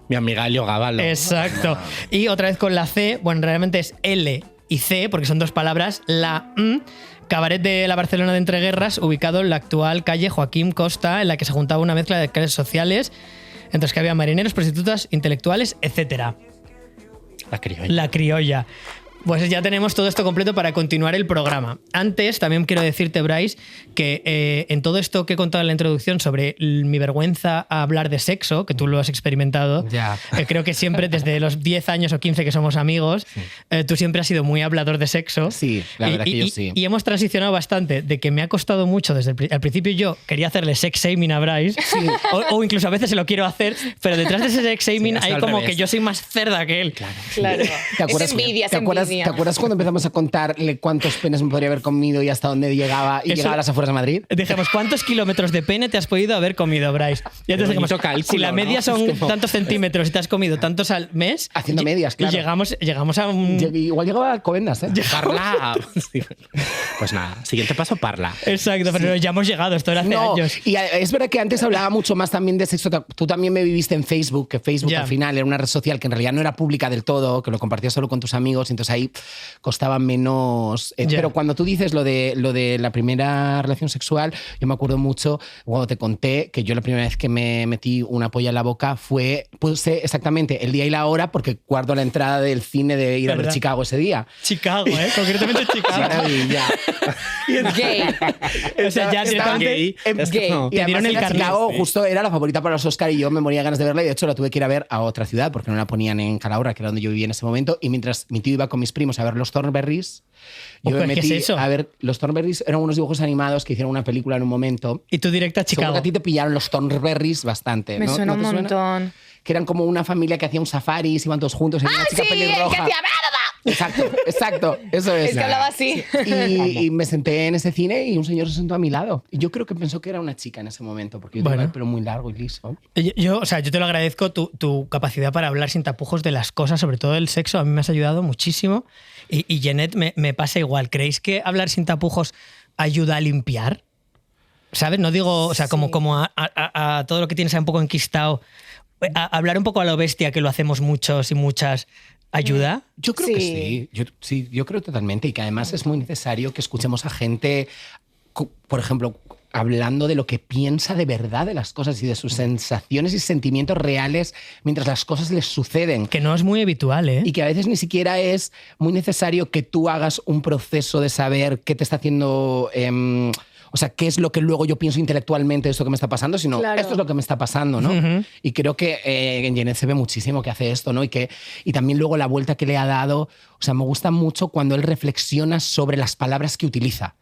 Mi amiga Helio Gábalo. Exacto. Y otra vez con la C, bueno, realmente es L y C, porque son dos palabras. La M, cabaret de la Barcelona de entreguerras, ubicado en la actual calle Joaquín Costa, en la que se juntaba una mezcla de clases sociales, entre los que había marineros, prostitutas, intelectuales, etc. La criolla. La criolla. Pues ya tenemos todo esto completo para continuar el programa. Antes, también quiero decirte, Bryce, que en todo esto que he contado en la introducción sobre mi vergüenza a hablar de sexo, que tú lo has experimentado, Ya. creo que siempre, desde los 10 años o 15 que somos amigos, tú siempre has sido muy hablador de sexo. Sí, la verdad que yo sí. Y hemos transicionado bastante de que me ha costado mucho desde al principio. Yo quería hacerle sex shaming a Bryce, o incluso a veces se lo quiero hacer, pero detrás de ese sex shaming Sí, hay al como revés. que yo soy más cerda que él. Claro. ¿Te acuerdas, Es envidia, es ¿te acuerdas cuando empezamos a contarle cuántos penes me podría haber comido y hasta dónde llegaba y Eso- llegaba a las afueras de Madrid? Dijimos, ¿cuántos kilómetros de pene te has podido haber comido, Bryce? Y entonces dijimos, bonito cálculo, si la media ¿no? son Es como- tantos centímetros y te has comido tantos al mes... Haciendo medias, claro. Y llegamos a un... Igual llegaba a Alcobendas, ¿eh? Parla. Sí. Pues nada, siguiente paso, parla. Exacto, pero ya hemos llegado, esto era hace No, años. y es verdad que antes hablaba mucho más también de sexo. Tú también me viviste en Facebook, que Facebook Ya. al final era una red social que en realidad no era pública del todo, que lo compartías solo con tus amigos, y entonces ahí costaba menos. Ya. Pero cuando tú dices lo de la primera relación sexual, yo me acuerdo mucho cuando te conté que yo la primera vez que me metí una polla en la boca puse exactamente el día y la hora porque guardo la entrada del cine de ir a ver ¿Verdad? Chicago ese día. Chicago, concretamente Chicago. Maravilla. Gay. O sea, ya Estaba directamente... gay. Es que gay. no. Y Te dieron además el era carnet, Chicago sí. justo era la favorita para los Oscar y yo me moría de ganas de verla y de hecho la tuve que ir a ver a otra ciudad porque no la ponían en Calahorra, que era donde yo vivía en ese momento, y mientras mi tío iba con mis primos a ver los Thornberrys, yo me ¿qué metí es eso? a ver los Thornberrys, eran unos dibujos animados que hicieron una película en un momento. Y tú directa a Seguro Chicago. que a ti te pillaron los Thornberrys bastante, Me ¿no? suena ¿No un te montón. Que eran como una familia que hacía un safari, se iban todos juntos, era una chica Sí, el que pelirroja. hacía... Exacto, eso es. Es que hablaba así. Y me senté en ese cine y un señor se sentó a mi lado. Y yo creo que pensó que era una chica en ese momento, porque yo tenía el pelo muy largo y liso. O sea, yo te lo agradezco, tu capacidad para hablar sin tapujos de las cosas, sobre todo del sexo, a mí me has ayudado muchísimo. Y Jeanette me pasa igual. ¿Creéis que hablar sin tapujos ayuda a limpiar? ¿Sabes? No digo, o sea, como a todo lo que tienes ahí un poco enquistado. Hablar un poco a lo bestia, que lo hacemos muchos y muchas, ¿ayuda? Yo creo que sí. Yo creo totalmente. Y que además es muy necesario que escuchemos a gente, por ejemplo, hablando de lo que piensa de verdad de las cosas y de sus sensaciones y sentimientos reales mientras las cosas les suceden. Que no es muy habitual, ¿eh? Y que a veces ni siquiera es muy necesario que tú hagas un proceso de saber qué te está haciendo... o sea, qué es lo que luego yo pienso intelectualmente de esto que me está pasando, sino Claro. esto es lo que me está pasando, ¿no? Ujú. Y creo que en Jeanette se ve muchísimo que hace esto, ¿no? Y también luego la vuelta que le ha dado, o sea, me gusta mucho cuando él reflexiona sobre las palabras que utiliza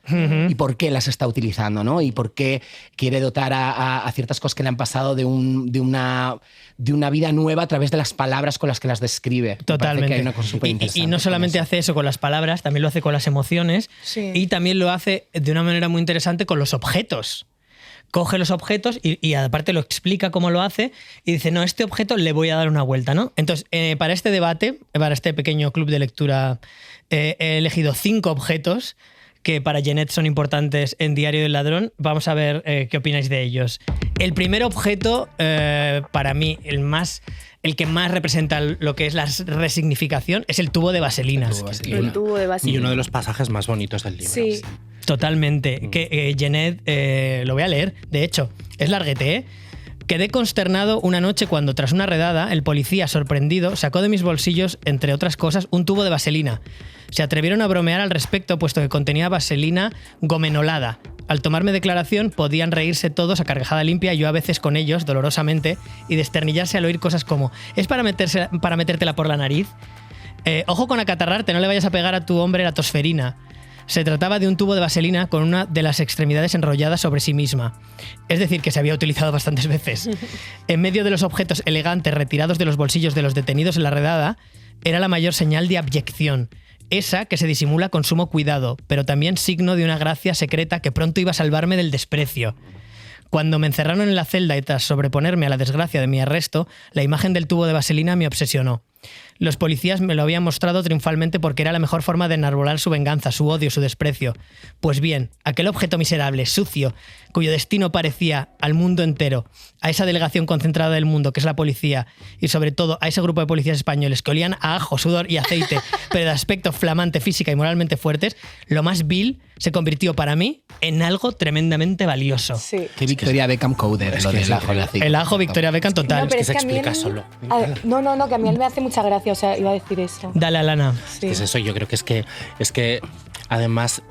y por qué las está utilizando, ¿no? Y por qué quiere dotar a ciertas cosas que le han pasado de una vida nueva a través de las palabras con las que las describe. Me parece Totalmente. que hay una cosa súper interesante y no con solamente eso. hace eso con las palabras, también lo hace con las emociones Sí. y también lo hace de una manera muy interesante con los objetos. coge los objetos y aparte lo explica cómo lo hace y dice, no, este objeto le voy a dar una vuelta, ¿no? Entonces, para este debate, para este pequeño club de lectura, he elegido 5 objetos que para Jeanette son importantes en Diario del Ladrón. Vamos a ver qué opináis de ellos. El primer objeto, para mí, el que más representa lo que es la resignificación, es el tubo de vaselina. El tubo de vaselina. Y uno de los pasajes más bonitos del libro. Sí. Totalmente. Que Jeanette, lo voy a leer, de hecho, es larguete, ¿eh? Quedé consternado una noche cuando, tras una redada, el policía, sorprendido, sacó de mis bolsillos, entre otras cosas, un tubo de vaselina. Se atrevieron a bromear al respecto, puesto que contenía vaselina gomenolada. Al tomarme declaración, podían reírse todos a carcajada limpia, yo a veces con ellos, dolorosamente, y desternillarse al oír cosas como «¿Es para metértela por la nariz? Ojo con acatarrarte, no le vayas a pegar a tu hombre la tosferina». Se trataba de un tubo de vaselina con una de las extremidades enrolladas sobre sí misma. Es decir, que se había utilizado bastantes veces. En medio de los objetos elegantes retirados de los bolsillos de los detenidos en la redada, era la mayor señal de abyección. Esa que se disimula con sumo cuidado, pero también signo de una gracia secreta que pronto iba a salvarme del desprecio. Cuando me encerraron en la celda y tras sobreponerme a la desgracia de mi arresto, la imagen del tubo de vaselina me obsesionó. Los policías me lo habían mostrado triunfalmente porque era la mejor forma de enarbolar su venganza, su odio, su desprecio. Pues bien, aquel objeto miserable, sucio, cuyo destino parecía al mundo entero, a esa delegación concentrada del mundo que es la policía, y sobre todo a ese grupo de policías españoles que olían a ajo, sudor y aceite, pero de aspecto flamante, física y moralmente fuertes, lo más vil se convirtió para mí en algo tremendamente valioso. Sí. Que Victoria Beckham Coder, Es lo que del es ajo y el aceite. El ajo Victoria Beckham total. No, pero se es que a mí explica él- solo. No, que a mí él me hace mucha gracia, o sea, iba a decir eso. Dale, Alana. Sí. Es eso, yo creo que es que además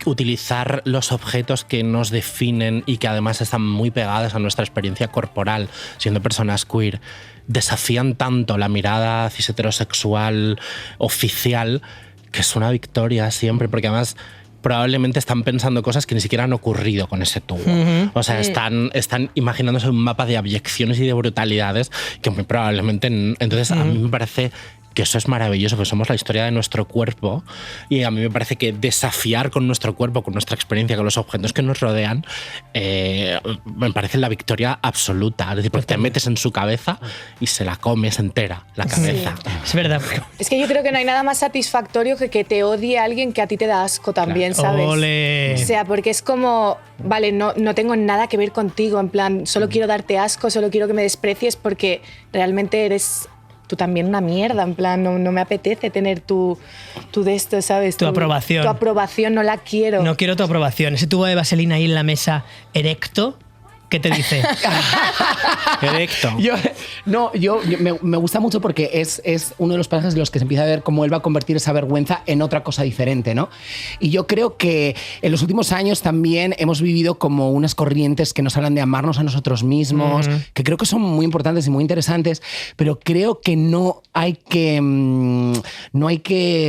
utilizar los objetos que nos definen y que además están muy pegadas a nuestra experiencia corporal, siendo personas queer, desafían tanto la mirada cis heterosexual oficial, que es una victoria siempre, porque además probablemente están pensando cosas que ni siquiera han ocurrido con ese tubo. O sea, están imaginándose un mapa de abyecciones y de brutalidades que muy probablemente... Entonces, a mí me parece que eso es maravilloso, porque somos la historia de nuestro cuerpo y a mí me parece que desafiar con nuestro cuerpo, con nuestra experiencia, con los objetos que nos rodean, me parece la victoria absoluta. Es decir, porque te metes en su cabeza y se la comes entera, la cabeza. Es verdad. Es que yo creo que no hay nada más satisfactorio que te odie a alguien que a ti te da asco también, ¿sabes? Ole. O sea, porque es como, vale, no tengo nada que ver contigo, en plan, solo quiero darte asco, solo quiero que me desprecies porque realmente eres tú también una mierda, en plan, no me apetece tener tu de esto, ¿sabes? Tu aprobación. Tu aprobación no la quiero. No quiero tu aprobación. Ese tubo de vaselina ahí en la mesa erecto, ¿qué te dice? Erecto. Me gusta mucho porque es uno de los pasajes en los que se empieza a ver cómo él va a convertir esa vergüenza en otra cosa diferente, ¿no? Y yo creo que en los últimos años también hemos vivido como unas corrientes que nos hablan de amarnos a nosotros mismos, que creo que son muy importantes y muy interesantes, pero creo que no hay que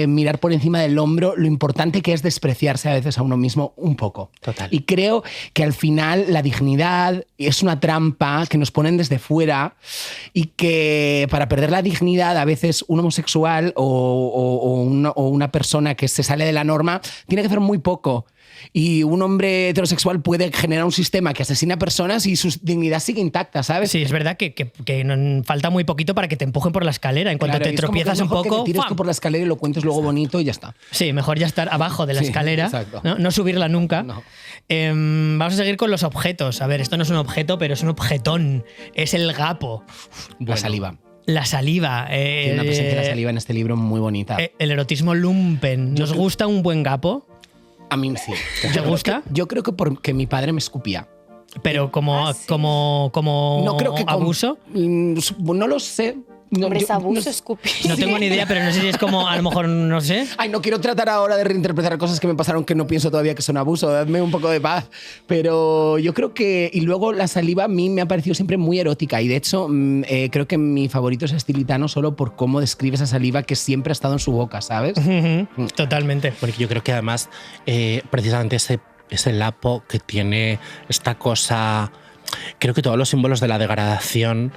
mirar por encima del hombro lo importante que es despreciarse a veces a uno mismo un poco. Total. Y creo que al final la dignidad es una trampa que nos ponen desde fuera y que para perder la dignidad a veces un homosexual o una persona que se sale de la norma tiene que hacer muy poco. Y un hombre heterosexual puede generar un sistema que asesina a personas y su dignidad sigue intacta, ¿sabes? Sí, es verdad que falta muy poquito para que te empujen por la escala. En cuanto Claro, te es como que tropiezas es un mejor poco, que te tires ¡fam! tú por la escalera y lo cuentes luego bonito y ya está. Sí, mejor ya estar abajo de la Sí, escalera, exacto. ¿no? No subirla nunca. No. Vamos a seguir con los objetos. A ver, esto no es un objeto, pero es un objetón. Es el gapo. La saliva. La saliva. Tiene una presencia de la saliva en este libro muy bonita. El erotismo lumpen. ¿Nos gusta un buen gapo? A mí sí. ¿Te gusta? Yo creo que porque mi padre me escupía. Pero como No creo que abuso. No lo sé. No, Hombre, es abuso, no- escupir. No tengo ni idea, pero no sé si es como, a lo mejor, no sé. Ay, no quiero tratar ahora de reinterpretar cosas que me pasaron que no pienso todavía que son abuso. Dadme un poco de paz. Pero yo creo que... Y luego la saliva a mí me ha parecido siempre muy erótica. Y de hecho, creo que mi favorito es Estilitano solo por cómo describe esa saliva que siempre ha estado en su boca, ¿sabes? Totalmente. Porque yo creo que además, precisamente ese lapo que tiene esta cosa... Creo que todos los símbolos de la degradación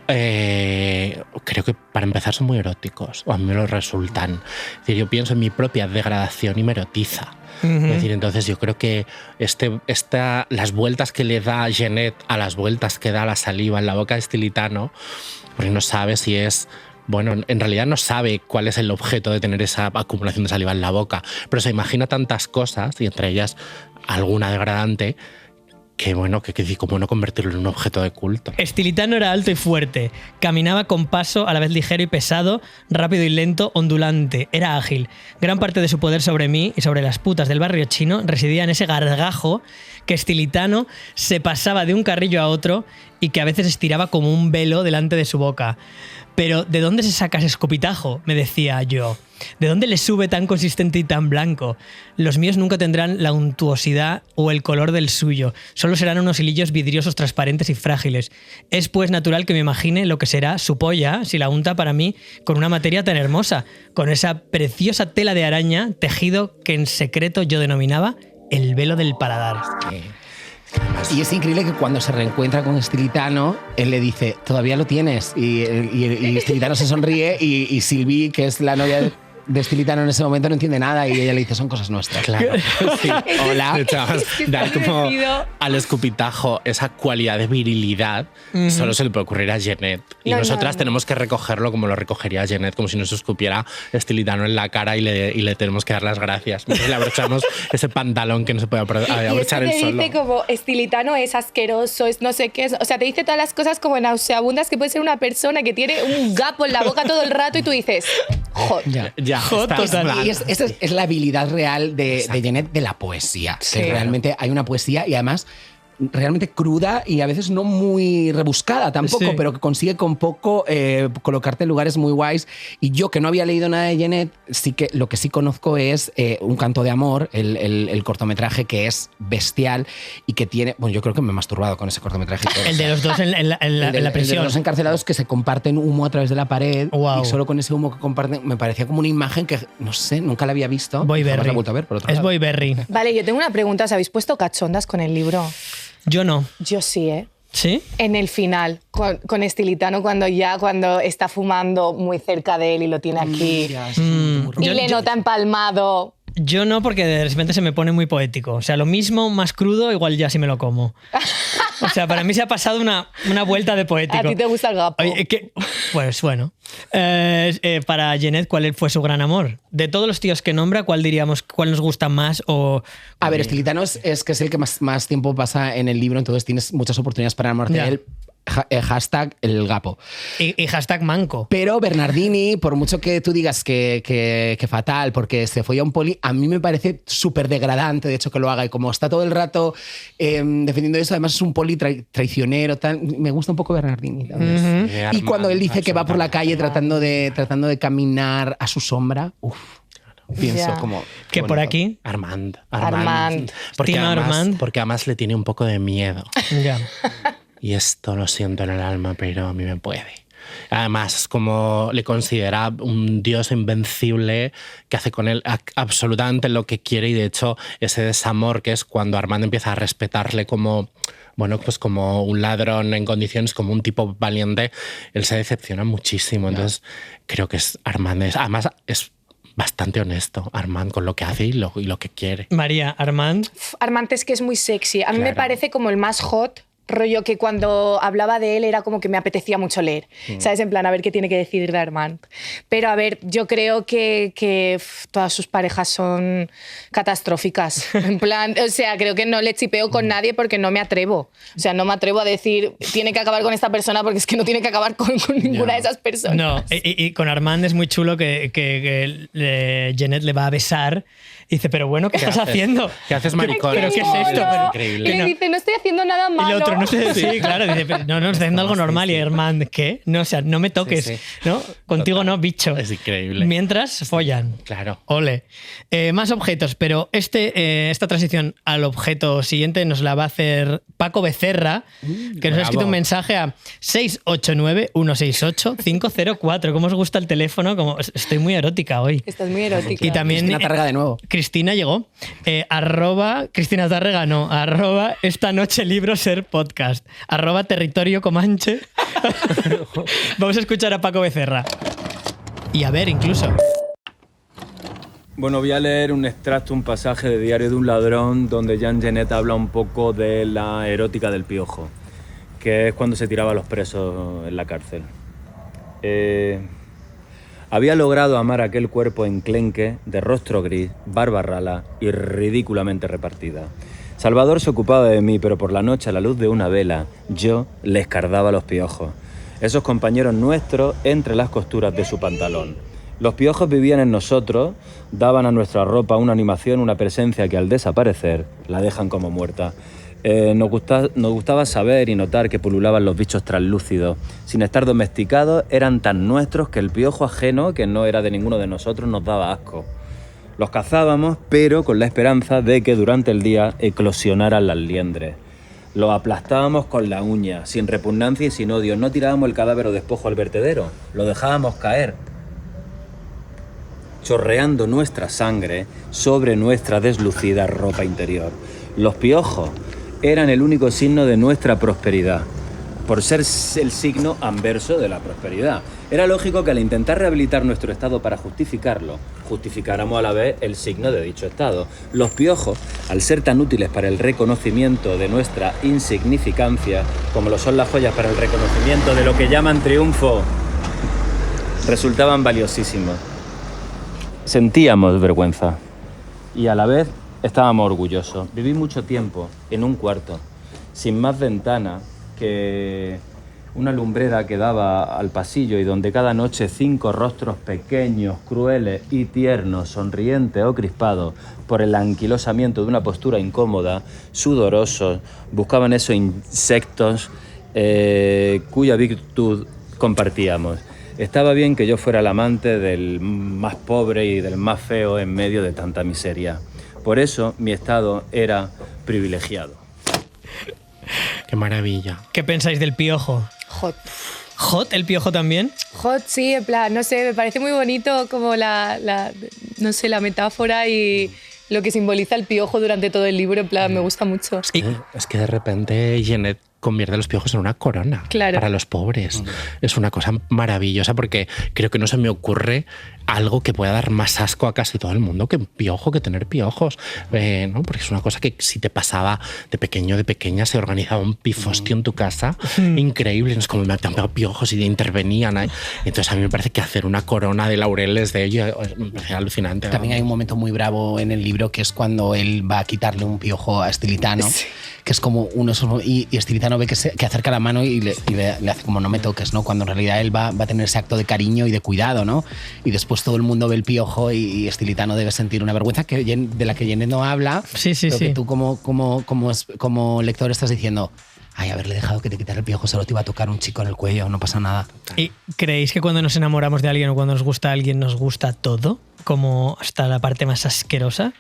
Creo que para empezar son muy eróticos, o a mí me lo resultan. Es decir, yo pienso en mi propia degradación y me erotiza. Es decir, entonces yo creo que las vueltas que le da Jeanette a las vueltas que da la saliva en la boca de Estilitano, porque no sabe si es... Bueno, en realidad no sabe cuál es el objeto de tener esa acumulación de saliva en la boca, pero se imagina tantas cosas, y entre ellas alguna degradante, que bueno, que como no convertirlo en un objeto de culto. Estilitano era alto y fuerte, caminaba con paso a la vez ligero y pesado, rápido y lento, ondulante, era ágil. Gran parte de su poder sobre mí y sobre las putas del barrio chino residía en ese gargajo que Estilitano se pasaba de un carrillo a otro y que a veces estiraba como un velo delante de su boca. Pero ¿de dónde se saca ese escopitajo?, me decía yo. ¿De dónde le sube tan consistente y tan blanco? Los míos nunca tendrán la untuosidad o el color del suyo. Solo serán unos hilillos vidriosos, transparentes y frágiles. Es pues natural que me imagine lo que será su polla si la unta para mí con una materia tan hermosa, con esa preciosa tela de araña, tejido que en secreto yo denominaba el velo del paladar. Y es increíble que cuando se reencuentra con Estilitano, él le dice, todavía lo tienes. Y Estilitano se sonríe y Sylvie, que es la novia de Estilitano en ese momento, no entiende nada y ella le dice, son cosas nuestras. Claro. Sí. Hola. De hecho, dar como divertido. al escupitajo esa cualidad de virilidad solo se le puede ocurrir a Jeanette. Y nosotras tenemos que recogerlo como lo recogería Jeanette, como si nos escupiera Estilitano en la cara y le tenemos que dar las gracias. Le abrochamos ese pantalón que no se puede abrochar el solo. Y te dice como Estilitano es asqueroso, es no sé qué. O sea, te dice todas las cosas como nauseabundas que puede ser una persona que tiene un gapo en la boca todo el rato y tú dices, joder. Ya, Hot, total. Y esa es la habilidad real de Jeanette de la poesía. Sí. Que realmente hay una poesía y además realmente cruda y a veces no muy rebuscada tampoco, Sí. pero que consigue con poco colocarte en lugares muy guays. Y yo, que no había leído nada de Jeanette, sí que lo que sí conozco es Un canto de amor, el cortometraje que es bestial y que tiene... Bueno, yo creo que me he masturbado con ese cortometraje. El de los dos en la El de prisión. los encarcelados que se comparten humo a través de la pared. Wow. Y solo con ese humo que comparten me parecía como una imagen que, no sé, nunca la había visto. Boy Jamás la Berry. he vuelto a ver, por otro Es lado. Boy Berry. Vale, yo tengo una pregunta. ¿Os habéis puesto cachondas con el libro? Yo no. Yo sí, ¿eh? ¿Sí? En el final, con Estilitano, cuando está fumando muy cerca de él y lo tiene aquí. Y Yo- le yo- nota empalmado. Yo no, porque de repente se me pone muy poético. O sea, lo mismo, más crudo, igual ya sí me lo como. O sea, para mí se ha pasado una vuelta de poético. A ti te gusta el gapo. Oye, pues bueno. Para Jeanette, ¿cuál fue su gran amor? De todos los tíos que nombra, ¿cuál diríamos, cuál nos gusta más? A ver, Estilitano es que es el que más tiempo pasa en el libro, entonces tienes muchas oportunidades para enamorarte Ya. de él. Hashtag el gapo. Y hashtag manco. Pero Bernardini, por mucho que tú digas que fatal, porque se folla un poli, a mí me parece súper degradante, de hecho, que lo haga. Y como está todo el rato defendiendo eso, además es un poli traicionero, tal, me gusta un poco Bernardini también. Y cuando él dice que va por la calle tratando de caminar a su sombra, pienso Ya. como... Que por aquí. Armand. Porque Team además, Armand. porque además le tiene un poco de miedo. Ya. Y esto lo siento en el alma, pero a mí me puede. Además, es como le considera un dios invencible que hace con él absolutamente lo que quiere, y de hecho ese desamor que es cuando Armand empieza a respetarle como, bueno, pues como un ladrón en condiciones, como un tipo valiente, él se decepciona muchísimo. Entonces creo que Armand además es bastante honesto, Armand, con lo que hace y lo que quiere. María, Armand. Armand es que es muy sexy. A mí me Claro. parece como el más hot, rollo que cuando hablaba de él era como que me apetecía mucho leer. ¿Sabes? En plan, a ver qué tiene que decir de Armand. Pero a ver, yo creo que todas sus parejas son catastróficas. En plan, o sea, creo que no le chipeo con nadie porque no me atrevo. O sea, no me atrevo a decir, tiene que acabar con esta persona porque es que no tiene que acabar con ninguna de esas personas. No, y con Armand es muy chulo que Jeanette le va a besar y dice, pero bueno, ¿qué estás haces? haciendo? ¿Qué haces, maricón? ¿Pero qué es esto? Es Pero- increíble. Y le dice, no estoy haciendo nada malo. Y el otro, no sé, sí, claro, dice, pero no, estoy haciendo algo normal. Y Armand, ¿qué? No, o sea, no me toques, Sí. ¿no? Contigo no, bicho. Es increíble. Mientras follan. Claro. Ole. Más objetos, pero esta transición al objeto siguiente nos la va a hacer Paco Becerra, que nos ha escrito un mensaje a 689-168-504. ¿Cómo os gusta el teléfono? Como, estoy muy erótica hoy. Estás muy erótica. Y también Cristina Tárrega de nuevo. Cristina llegó. Cristina Tárrega no. @esta noche libro ser podcast. @territorio comanche Vamos a escuchar a Paco Becerra. Y a ver, incluso. Bueno, voy a leer un extracto, un pasaje de Diario de un ladrón, donde Jean Genet habla un poco de la erótica del piojo, que es cuando se tiraba a los presos en la cárcel. Había logrado amar aquel cuerpo enclenque, de rostro gris, barba rala y ridículamente repartida. Salvador se ocupaba de mí, pero por la noche, a la luz de una vela, yo le escardaba los piojos. Esos compañeros nuestros entre las costuras de su pantalón. Los piojos vivían en nosotros, daban a nuestra ropa una animación, una presencia que al desaparecer la dejan como muerta. Nos gustaba saber y notar que pululaban los bichos translúcidos. Sin estar domesticados, eran tan nuestros que el piojo ajeno, que no era de ninguno de nosotros, nos daba asco. Los cazábamos, pero con la esperanza de que durante el día eclosionaran las liendres. Los aplastábamos con la uña, sin repugnancia y sin odio. No tirábamos el cadáver o despojo al vertedero, lo dejábamos caer, chorreando nuestra sangre sobre nuestra deslucida ropa interior. Los piojos eran el único signo de nuestra prosperidad, por ser el signo anverso de la prosperidad. Era lógico que al intentar rehabilitar nuestro estado para justificarlo, justificáramos a la vez el signo de dicho estado. Los piojos, al ser tan útiles para el reconocimiento de nuestra insignificancia, como lo son las joyas para el reconocimiento de lo que llaman triunfo, resultaban valiosísimos. Sentíamos vergüenza y a la vez estábamos orgullosos. Viví mucho tiempo en un cuarto, sin más ventana que una lumbrera que daba al pasillo y donde cada noche 5 rostros pequeños, crueles y tiernos, sonrientes o crispados por el anquilosamiento de una postura incómoda, sudorosos, buscaban esos insectos cuya virtud compartíamos. Estaba bien que yo fuera el amante del más pobre y del más feo en medio de tanta miseria. Por eso mi estado era privilegiado. Qué maravilla. ¿Qué pensáis del piojo? Hot. ¿Hot el piojo también? Hot, sí, en plan, no sé, me parece muy bonito como no sé, la metáfora y lo que simboliza el piojo durante todo el libro, en plan, me gusta mucho. Es que de repente Genet convierte a los piojos en una corona para los pobres. Es una cosa maravillosa porque creo que no se me ocurre algo que pueda dar más asco a casi todo el mundo que un piojo, que tener piojos, ¿no? Porque es una cosa que si te pasaba de pequeño, de pequeña, se organizaba un pifostio en tu casa increíble. Es como me han pegado piojos y intervenían. Entonces a mí me parece que hacer una corona de laureles de ello me parece alucinante. También hay un momento muy bravo en el libro que es cuando él va a quitarle un piojo a Estilitano, que es como uno solo, y Estilitano ve que acerca la mano y le hace como no me toques, ¿no? Cuando en realidad él va a tener ese acto de cariño y de cuidado, ¿no? Y después todo el mundo ve el piojo y Estilitano debe sentir una vergüenza de la que Genet no habla, pero que tú como lector estás diciendo, ay, haberle dejado que te quitara el piojo, solo te iba a tocar un chico en el cuello, no pasa nada. ¿Y creéis que cuando nos enamoramos de alguien o cuando nos gusta a alguien nos gusta todo? Como hasta la parte más asquerosa.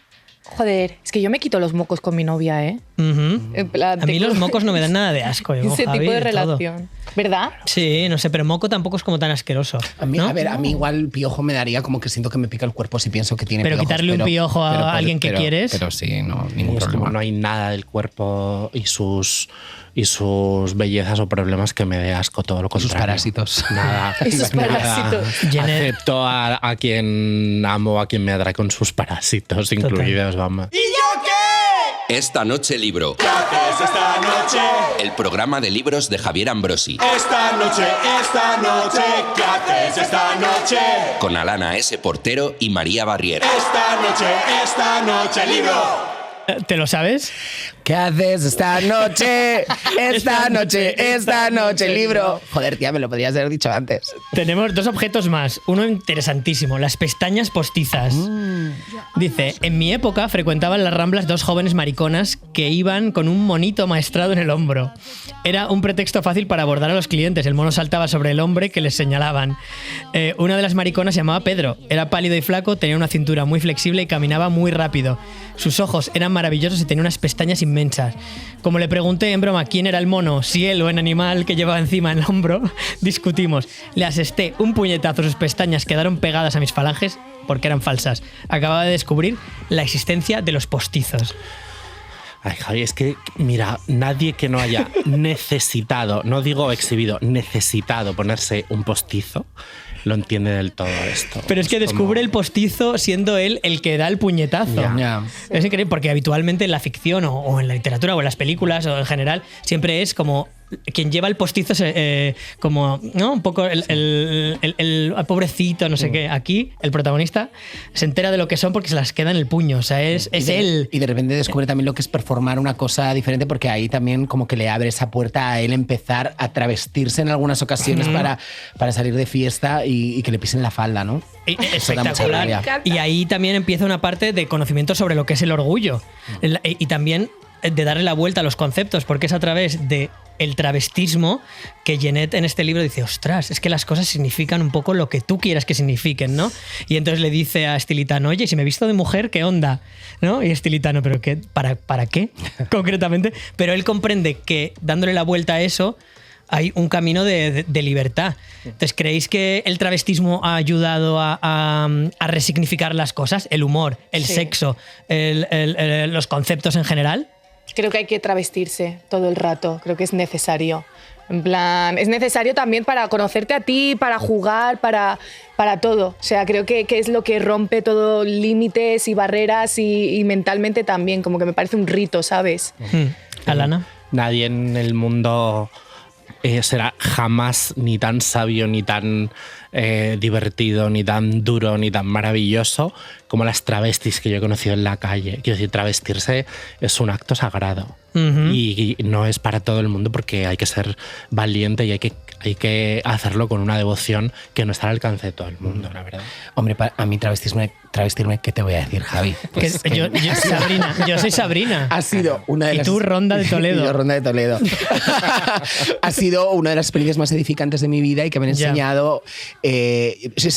Joder, es que yo me quito los mocos con mi novia, ¿eh? En plan, a mí los mocos no me dan nada de asco. Ese Javi, tipo de relación. Todo. ¿Verdad? Sí, no sé, pero moco tampoco es como tan asqueroso. A mí, ¿no? A ver, a mí igual piojo me daría como que siento que me pica el cuerpo si pienso que tiene pero piojos. Quitarle un piojo a alguien que quieres. Pero sí, no, ningún es problema. Como no hay nada del cuerpo y sus bellezas o problemas que me dé asco, todo lo contrario. Sus parásitos. Nada. Sus parásitos. Acepto a quien amo, a quien me atrae con sus parásitos incluidos, vamos. ¿Y yo qué? Esta noche libro. ¿Qué haces esta noche? El programa de libros de Javier Ambrosi. Esta noche, ¿qué haces esta noche? Con Alana S. Portero y María Barrier. Esta noche, libro. ¿Te lo sabes? ¿Qué haces esta noche? Esta noche, libro. Joder, tía, me lo podrías haber dicho antes. Tenemos 2 objetos más. Uno interesantísimo, las pestañas postizas. Dice, en mi época frecuentaban las Ramblas 2 jóvenes mariconas que iban con un monito maestrado en el hombro. Era un pretexto fácil para abordar a los clientes. El mono saltaba sobre el hombre que les señalaban. Una de las mariconas se llamaba Pedro. Era pálido y flaco, tenía una cintura muy flexible y caminaba muy rápido. Sus ojos eran maravillosos y tenía unas pestañas inmensas. Como le pregunté en broma quién era el mono, si él o el animal que llevaba encima en el hombro, discutimos. Le asesté un puñetazo, sus pestañas quedaron pegadas a mis falanges porque eran falsas. Acababa de descubrir la existencia de los postizos. Ay, Javi, es que, mira, nadie que no haya necesitado, no digo exhibido, necesitado ponerse un postizo, lo entiende del todo esto. Pero es que descubre el postizo siendo él el que da el puñetazo. Ya. Es increíble porque habitualmente en la ficción o en la literatura o en las películas o en general siempre es como quien lleva el postizo como, ¿no? Un poco el pobrecito, no sé qué. Aquí el protagonista se entera de lo que son porque se las queda en el puño. O sea, es él. Y de repente descubre también lo que es performar una cosa diferente, porque ahí también como que le abre esa puerta a él empezar a travestirse en algunas ocasiones para salir de fiesta y que le pisen la falda, ¿no? Eso da mucha rabia. Y ahí también empieza una parte de conocimiento sobre lo que es el orgullo. Y también de darle la vuelta a los conceptos, porque es a través de el travestismo que Genet en este libro dice, ostras, es que las cosas significan un poco lo que tú quieras que signifiquen, ¿no? Y entonces le dice a Estilitano, oye, si me he visto de mujer, ¿qué onda? ¿No? Y Estilitano, ¿pero qué? ¿Para qué? Concretamente. Pero él comprende que dándole la vuelta a eso hay un camino de libertad. Entonces, ¿creéis que el travestismo ha ayudado a resignificar las cosas? El humor, el sexo, los conceptos en general. Creo que hay que travestirse todo el rato, creo que es necesario. En plan, es necesario también para conocerte a ti, para jugar, para todo. O sea, creo que es lo que rompe todo límites y barreras y mentalmente también, como que me parece un rito, ¿sabes? Alana. Nadie en el mundo será jamás ni tan sabio, ni tan divertido, ni tan duro, ni tan maravilloso como las travestis que yo he conocido en la calle. Quiero decir, travestirse es un acto sagrado. Y no es para todo el mundo, porque hay que ser valiente y hay que hacerlo con una devoción que no está al alcance de todo el mundo, la verdad. Hombre, a mí travestirme, ¿qué te voy a decir, Javi? Pues yo soy Sabrina. Ha sido una de y las... tú, Ronda de Toledo. Y yo, Ronda de Toledo. Ha sido una de las experiencias más edificantes de mi vida y que me han enseñado...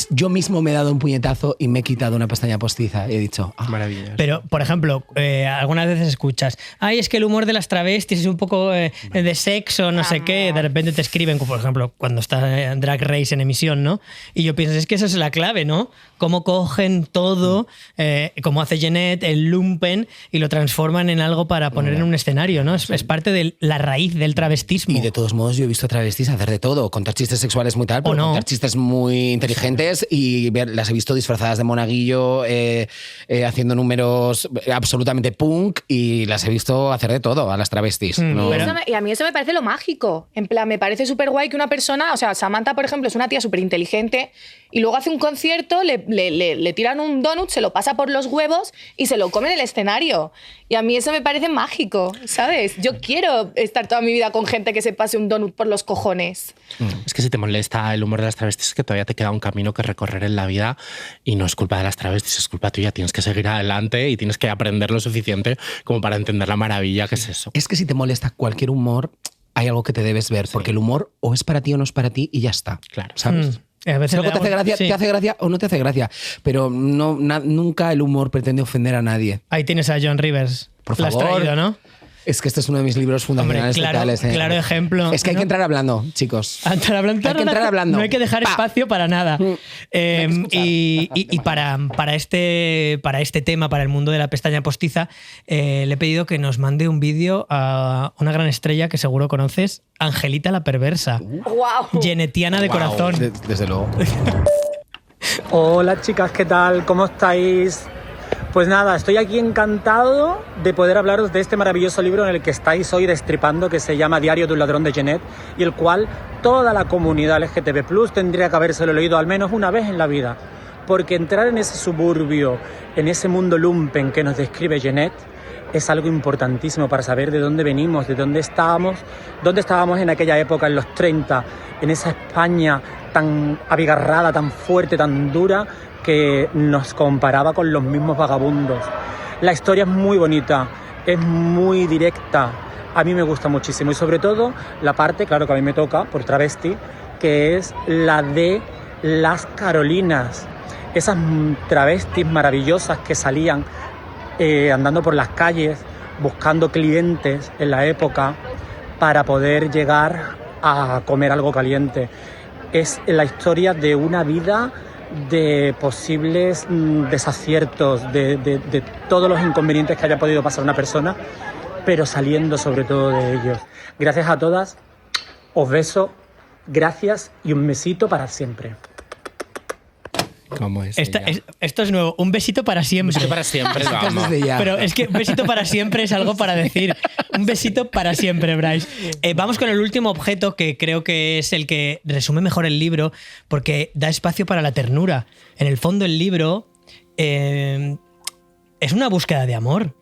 yo mismo me he dado un puñetazo y me he quitado una pestaña postiza y he dicho... Maravilloso. Pero, por ejemplo, algunas veces escuchas, ay, es que el humor de las travestis es un poco de sexo, no sé qué, de repente te escriben, por ejemplo, cuando está Drag Race en emisión, ¿no? Y yo pienso, es que esa es la clave, ¿no? Cómo cogen todo, como hace Genet, el lumpen, y lo transforman en algo para poner en un escenario, ¿no? Es parte de la raíz del travestismo. Y de todos modos yo he visto travestis hacer de todo, contar chistes sexuales muy tal, pero contar chistes muy inteligentes y las he visto disfrazadas de monaguillo, haciendo números absolutamente punk, y las he visto hacer de todo a las travestis. ¿No? Y a mí eso me parece lo mágico. En plan, me parece súper guay que una persona, o sea, Samantha, por ejemplo, es una tía súper inteligente y luego hace un concierto, le tiran un donut, se lo pasa por los huevos y se lo come en el escenario. Y a mí eso me parece mágico, ¿sabes? Yo quiero estar toda mi vida con gente que se pase un donut por los cojones. Es que si te molesta el humor de las travestis, es que todavía te queda un camino que recorrer en la vida, y no es culpa de las travestis, es culpa tuya. Tienes que seguir adelante y tienes que aprender lo suficiente como para entender la maravilla que es eso. Es que si te molesta cualquier humor, hay algo que te debes ver, porque el humor o es para ti o no es para ti y ya está. Claro. ¿Sabes? A veces luego te hace gracia o no te hace gracia, pero nunca el humor pretende ofender a nadie. Ahí tienes a John Rivers. Por favor. favor. Lo has traído, ¿no? Es que este es uno de mis libros fundamentales. Hombre, totales, claro ejemplo. Es que hay que entrar hablando, chicos. Hay que entrar hablando. No hay que dejar espacio para nada. Y para este tema, para el mundo de la pestaña postiza, le he pedido que nos mande un vídeo a una gran estrella que seguro conoces, Angelita la Perversa. ¡Wow! Genetiana de corazón. Desde luego. Hola chicas, ¿qué tal? ¿Cómo estáis? Pues nada, estoy aquí encantado de poder hablaros de este maravilloso libro en el que estáis hoy destripando, que se llama Diario de un ladrón de Genet, y el cual toda la comunidad LGTB+ tendría que habérselo leído al menos una vez en la vida. Porque entrar en ese suburbio, en ese mundo lumpen que nos describe Genet, es algo importantísimo para saber de dónde venimos, de dónde estábamos en aquella época, en los 30, en esa España tan abigarrada, tan fuerte, tan dura, que nos comparaba con los mismos vagabundos. La historia es muy bonita, es muy directa, a mí me gusta muchísimo, y sobre todo la parte, claro que a mí me toca por travesti, que es la de las Carolinas, esas travestis maravillosas que salían andando por las calles buscando clientes en la época para poder llegar a comer algo caliente. Es la historia de una vida de posibles desaciertos, de todos los inconvenientes que haya podido pasar una persona, pero saliendo sobre todo de ellos. Gracias a todas, os beso, gracias y un besito para siempre. ¿Cómo es esto es nuevo, un besito para siempre. Un besito para siempre, vamos. Pero es que un besito para siempre es algo para decir. Un besito para siempre, Bryce. Vamos con el último objeto, que creo que es el que resume mejor el libro, porque da espacio para la ternura. En el fondo, el libro es una búsqueda de amor.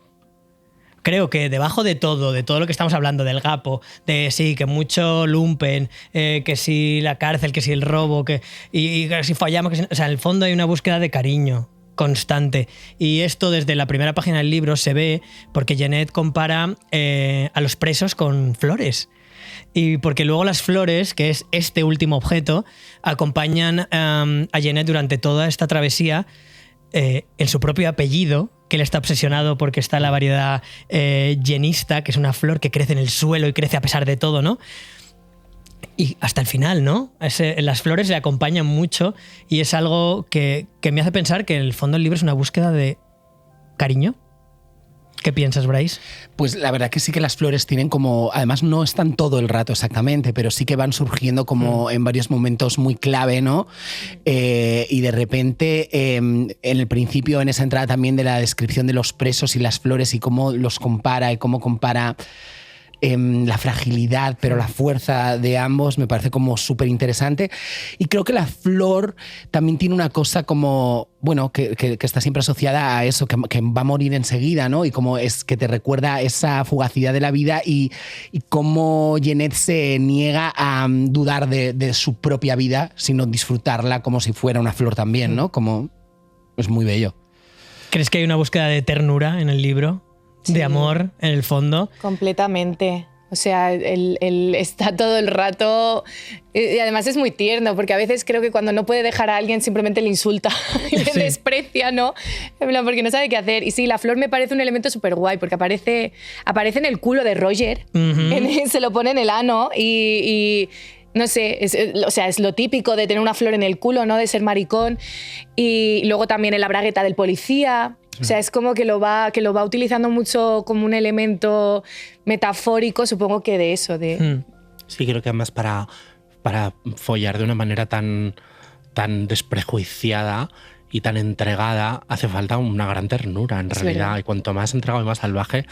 Creo que debajo de todo lo que estamos hablando, del gapo, de sí, que mucho lumpen, que si la cárcel, que si el robo, y que si fallamos, o sea, en el fondo hay una búsqueda de cariño constante. Y esto desde la primera página del libro se ve porque Jeanette compara a los presos con flores. Y porque luego las flores, que es este último objeto, acompañan a Jeanette durante toda esta travesía en su propio apellido, que él está obsesionado porque está la variedad genista, que es una flor que crece en el suelo y crece a pesar de todo, ¿no? Y hasta el final, ¿no? Las flores le acompañan mucho y es algo que me hace pensar que en el fondo el libro es una búsqueda de cariño. ¿Qué piensas, Bryce? Pues la verdad que sí que las flores tienen como... Además no están todo el rato exactamente, pero sí que van surgiendo como en varios momentos muy clave, ¿no? Y de repente, en el principio, en esa entrada también de la descripción de los presos y las flores y cómo los compara y cómo compara la fragilidad, pero la fuerza de ambos, me parece como súper interesante. Y creo que la flor también tiene una cosa como, bueno, que está siempre asociada a eso, que va a morir enseguida, ¿no? Y como es que te recuerda esa fugacidad de la vida y cómo Jeanette se niega a dudar de su propia vida, sino disfrutarla como si fuera una flor también, ¿no? Como es muy bello. ¿Crees que hay una búsqueda de ternura en el libro? Sí. De amor, en el fondo. Completamente. O sea, él está todo el rato... Y además es muy tierno, porque a veces creo que cuando no puede dejar a alguien simplemente le insulta y le desprecia, ¿no? Porque no sabe qué hacer. Y sí, la flor me parece un elemento súper guay, porque aparece en el culo de Roger, se lo pone en el ano y no sé, es lo típico de tener una flor en el culo, ¿no? De ser maricón. Y luego también en la bragueta del policía. O sea, es como que lo va utilizando mucho como un elemento metafórico, supongo que de eso. Sí, creo que además para follar de una manera tan desprejuiciada y tan entregada hace falta una gran ternura, en realidad. Y cuanto más entregado y más salvaje,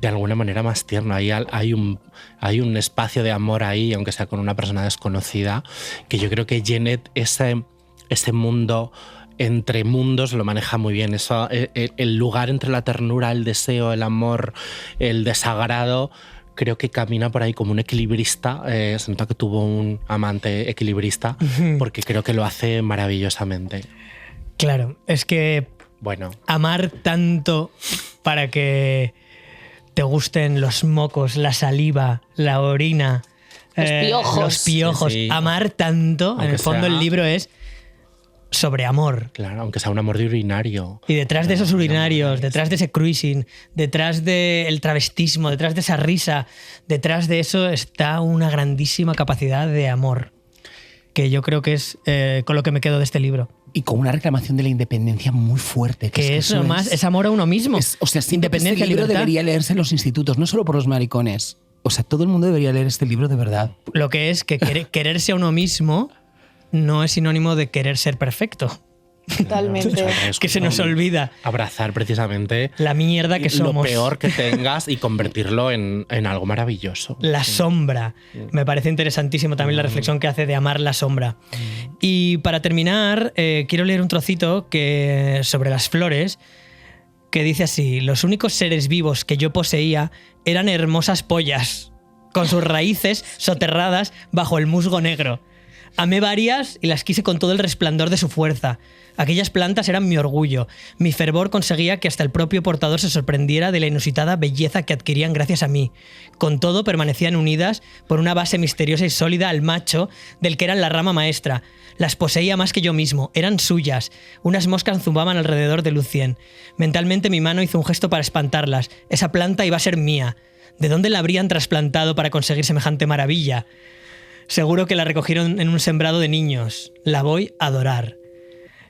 de alguna manera más tierno. Hay un espacio de amor ahí, aunque sea con una persona desconocida, que yo creo que Jeanette, ese mundo entre mundos lo maneja muy bien. Eso, el lugar entre la ternura, el deseo, el amor, el desagrado, creo que camina por ahí como un equilibrista. Se nota que tuvo un amante equilibrista, porque creo que lo hace maravillosamente. Claro, es que amar tanto para que te gusten los mocos, la saliva, la orina, los piojos. Sí. Amar tanto, aunque en el fondo el libro es sobre amor. Claro, aunque sea un amor de urinario. Y detrás de esos urinarios, detrás de ese cruising, detrás del travestismo, detrás de esa risa, detrás de eso está una grandísima capacidad de amor, que yo creo que es con lo que me quedo de este libro. Y con una reclamación de la independencia muy fuerte. Que eso más es amor a uno mismo. O sea, independencia, este libro debería leerse en los institutos, no solo por los maricones. O sea, todo el mundo debería leer este libro de verdad. Lo que es que quererse a uno mismo no es sinónimo de querer ser perfecto. Totalmente. Es que se nos olvida. Abrazar precisamente la mierda que somos. Lo peor que tengas y convertirlo en algo maravilloso. La sombra. Me parece interesantísimo también la reflexión que hace de amar la sombra. Y para terminar, quiero leer un trocito sobre las flores, que dice así: los únicos seres vivos que yo poseía eran hermosas pollas, con sus raíces soterradas bajo el musgo negro. Amé varias y las quise con todo el resplandor de su fuerza. Aquellas plantas eran mi orgullo. Mi fervor conseguía que hasta el propio portador se sorprendiera de la inusitada belleza que adquirían gracias a mí. Con todo, permanecían unidas por una base misteriosa y sólida al macho, del que eran la rama maestra. Las poseía más que yo mismo, eran suyas. Unas moscas zumbaban alrededor de Lucien. Mentalmente mi mano hizo un gesto para espantarlas. Esa planta iba a ser mía. ¿De dónde la habrían trasplantado para conseguir semejante maravilla? Seguro que la recogieron en un sembrado de niños. La voy a adorar.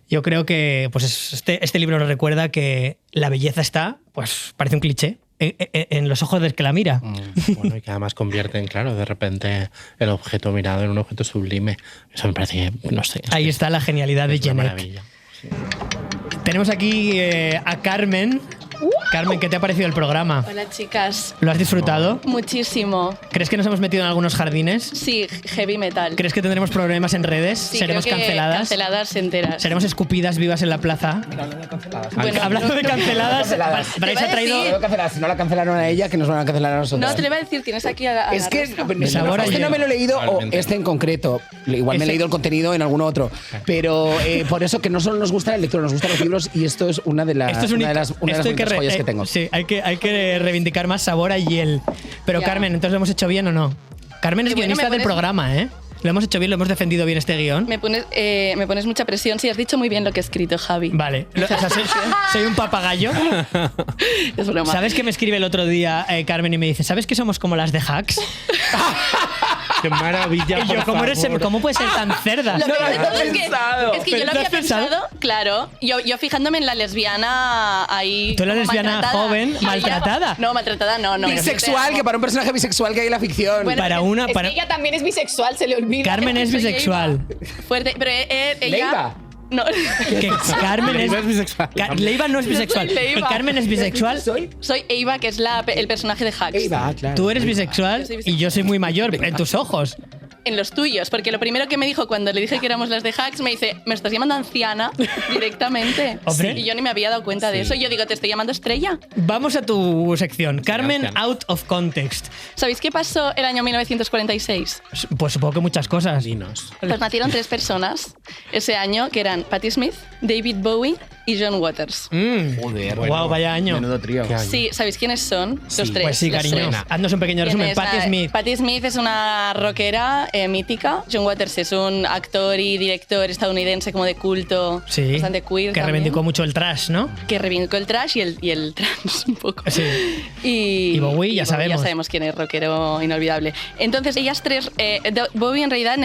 Yo creo que pues este libro nos recuerda que la belleza está, pues parece un cliché, en los ojos del que la mira. Bueno, y que además convierten, claro, de repente el objeto mirado en un objeto sublime. Eso me parece, no sé. Ahí está la genialidad de Jeanette. Maravilla. Sí. Tenemos aquí a Carmen. Carmen, ¿qué te ha parecido el programa? Hola, chicas. ¿Lo has disfrutado? Muchísimo. ¿Crees que nos hemos metido en algunos jardines? Sí, heavy metal. ¿Crees que tendremos problemas en redes? Sí, ¿Seremos creo que canceladas? Canceladas enteras. ¿Seremos escupidas vivas en la plaza? Bueno, hablando de canceladas, Bryce ha traído... Si no la cancelaron a ella, que nos van a cancelar a nosotros. No, te lo iba a decir, tienes aquí a Es que Sabor este no me lo he leído, o este en concreto. Igual me he leído el contenido en alguno otro. Pero por eso que no solo nos gusta la lectura, nos gustan los libros y esto es una de las bonitas joyas que tengo. Sí, hay que reivindicar más Sabor a Hiel. Pero Ya. Carmen, ¿entonces lo hemos hecho bien o no? Carmen es Bueno, guionista me del pones- programa, ¿eh? Lo hemos hecho bien, lo hemos defendido bien este guión. Me pones mucha presión. Sí, has dicho muy bien lo que he escrito, Javi. Vale. O sea, soy un papagayo. Es broma. ¿Sabes qué me escribe el otro día Carmen y me dice, ¿sabes que somos como las de Hacks? ¡Qué maravilla! Y yo, por ¿cómo favor. puedes ser tan cerda? Lo peor de todo es que ¿Pero yo lo lo había has pensado? pensado, claro, yo fijándome en la lesbiana ahí. Tú la como lesbiana maltratada. joven, maltratada. No, maltratada no. Bisexual, que para un personaje bisexual que hay en la ficción. Bueno, Para una... Es Para... que ella también es bisexual, se le olvida. Carmen es Soy bisexual. Fuerte, pero ella. Leiva. No. Que Carmen Leiva es es bisexual. Leiva no es bisexual. Yo soy Leiva. Que Carmen es bisexual. Soy Eva, que es el personaje de Hacks. Eva, claro. Tú eres bisexual y yo soy muy mayor en tus ojos. En los tuyos, porque lo primero que me dijo cuando le dije que éramos las de Hacks, me dice, ¿me estás llamando anciana directamente? Hombre. Y yo ni me había dado cuenta de eso. Y yo digo, ¿te estoy llamando estrella? Vamos a tu sección. Carmen anciana. out of context. ¿Sabéis qué pasó el año 1946? Pues supongo que muchas cosas. Dinos. Pues nacieron 3 personas ese año, que eran Patti Smith, David Bowie y John Waters. Joder, Wow, vaya año. menudo trío. Qué año. Sí, ¿sabéis quiénes son? Los tres. Pues sí, los cariño. tres. Haznos un pequeño resumen. ¿Quién es? Patti Smith. Patti Smith es una rockera mítica. John Waters es un actor y director estadounidense como de culto, Sí. bastante queer Que también, reivindicó mucho el trash, ¿no? que reivindicó el trash y el trans un poco. Sí. Y Bowie, ya sabemos. Ya sabemos quién es, rockero inolvidable. Entonces, ellas tres, Bowie en realidad en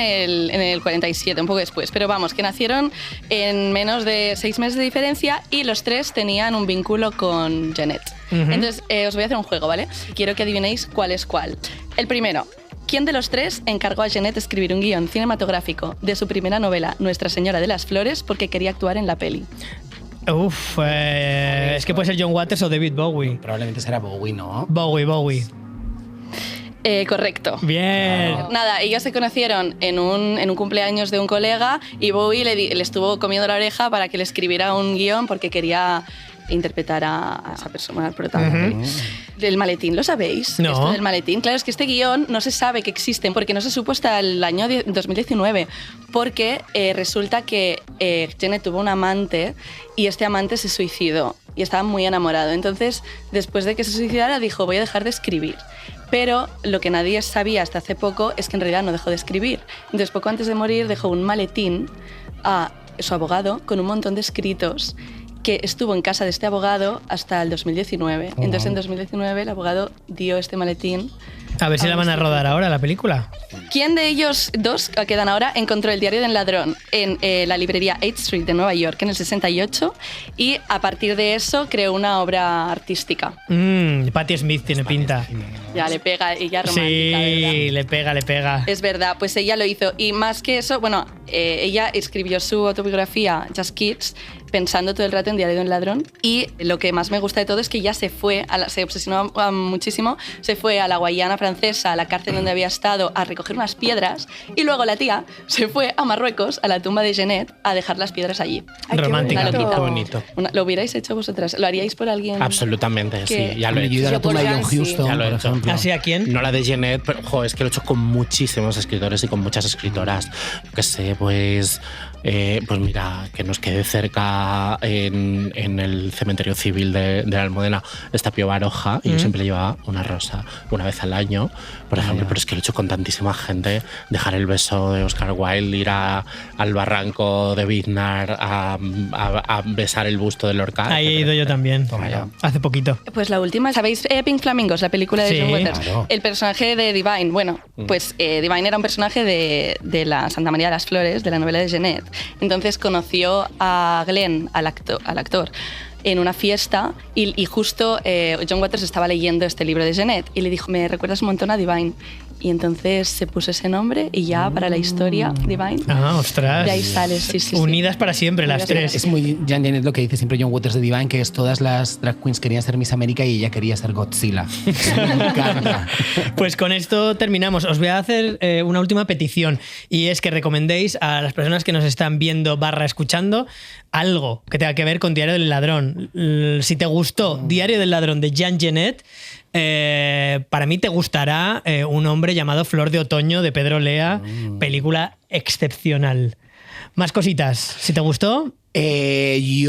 el 47, un poco después, pero vamos, que nacieron en menos de 6 meses de diferencia y los tres tenían un vínculo con Jeanette. Ujú. Entonces, os voy a hacer un juego, ¿vale? Quiero que adivinéis cuál es cuál. El primero. ¿Quién de los tres encargó a Jeanette escribir un guión cinematográfico de su primera novela, Nuestra Señora de las Flores, porque quería actuar en la peli? Uf, es que puede ser John Waters o David Bowie. Probablemente será Bowie, ¿no? Bowie. Correcto. Bien. Nada, ellos se conocieron en un cumpleaños de un colega y Bowie le estuvo comiendo la oreja para que le escribiera un guión porque quería interpretar a esa persona, al protagonista. Del maletín, ¿lo sabéis? No. Esto del maletín. Claro, es que este guión no se sabe que existen porque no se supo hasta el año 2019 porque resulta que Jeanette tuvo un amante y este amante se suicidó y estaba muy enamorado. Entonces, después de que se suicidara, dijo, voy a dejar de escribir. Pero lo que nadie sabía hasta hace poco es que en realidad no dejó de escribir. Entonces, poco antes de morir, dejó un maletín a su abogado con un montón de escritos que estuvo en casa de este abogado hasta el 2019. Entonces, en 2019, el abogado dio este maletín. A ver si la van a rodar ahora, la película. ¿Quién de ellos dos que quedan ahora encontró el diario del ladrón en la librería 8th Street de Nueva York en el 68 y a partir de eso creó una obra artística? Patti Smith tiene pinta. Ya le pega, ella romántica, ¿verdad? Sí, le pega. Es verdad, pues ella lo hizo. Y más que eso, bueno, ella escribió su autobiografía, Just Kids, pensando todo el rato en Diario de un ladrón. Y lo que más me gusta de todo es que ella se obsesionó muchísimo, se fue a la Guayana francesa, a la cárcel donde había estado, a recoger unas piedras. Y luego la tía se fue a Marruecos, a la tumba de Jeanette, a dejar las piedras allí. Romántica. Una loquita. Qué bonito. ¿Lo hubierais hecho vosotras? ¿Lo haríais por alguien? Absolutamente, que- sí. Ya lo he Yo hecho. de la tumba de John sí. Huston, Ya lo he por hecho. ejemplo. ¿Así a quién? No la de Jeanette, pero jo, es que lo he hecho con muchísimos escritores y con muchas escritoras. Yo qué sé, pues mira, que nos quede cerca en el cementerio civil de la Almudena está Pío Baroja y yo siempre le llevaba una rosa una vez al año, por ejemplo, pero es que lo he hecho con tantísima gente. Dejar el beso de Oscar Wilde, ir al barranco de Biznar a besar el busto de Lorca. Ahí he ido yo también. Vaya. Hace poquito. Pues la última, ¿sabéis Pink Flamingos, la película de Sí, John Waters? claro. El personaje de Divine, bueno, pues Divine era un personaje de la Santa María de las Flores, de la novela de Jeanette. Entonces conoció a Glenn, al actor, en una fiesta y justo John Waters estaba leyendo este libro de Jeanette y le dijo, me recuerdas un montón a Divine. Y entonces se puso ese nombre y ya para la historia, Divine. Ah, ostras. De ahí sale, sí. Unidas para siempre las tres. Es muy Jan Jeanette lo que dice siempre John Waters de Divine, que es todas las drag queens querían ser Miss América y ella quería ser Godzilla. Me encanta. Pues con esto terminamos. Os voy a hacer una última petición y es que recomendéis a las personas que nos están viendo / escuchando algo que tenga que ver con Diario del Ladrón. Si te gustó Diario del Ladrón de Jan Jeanette, para mí te gustará Un hombre llamado Flor de Otoño de Pedro Lea, película excepcional. Más cositas, si te gustó. Hay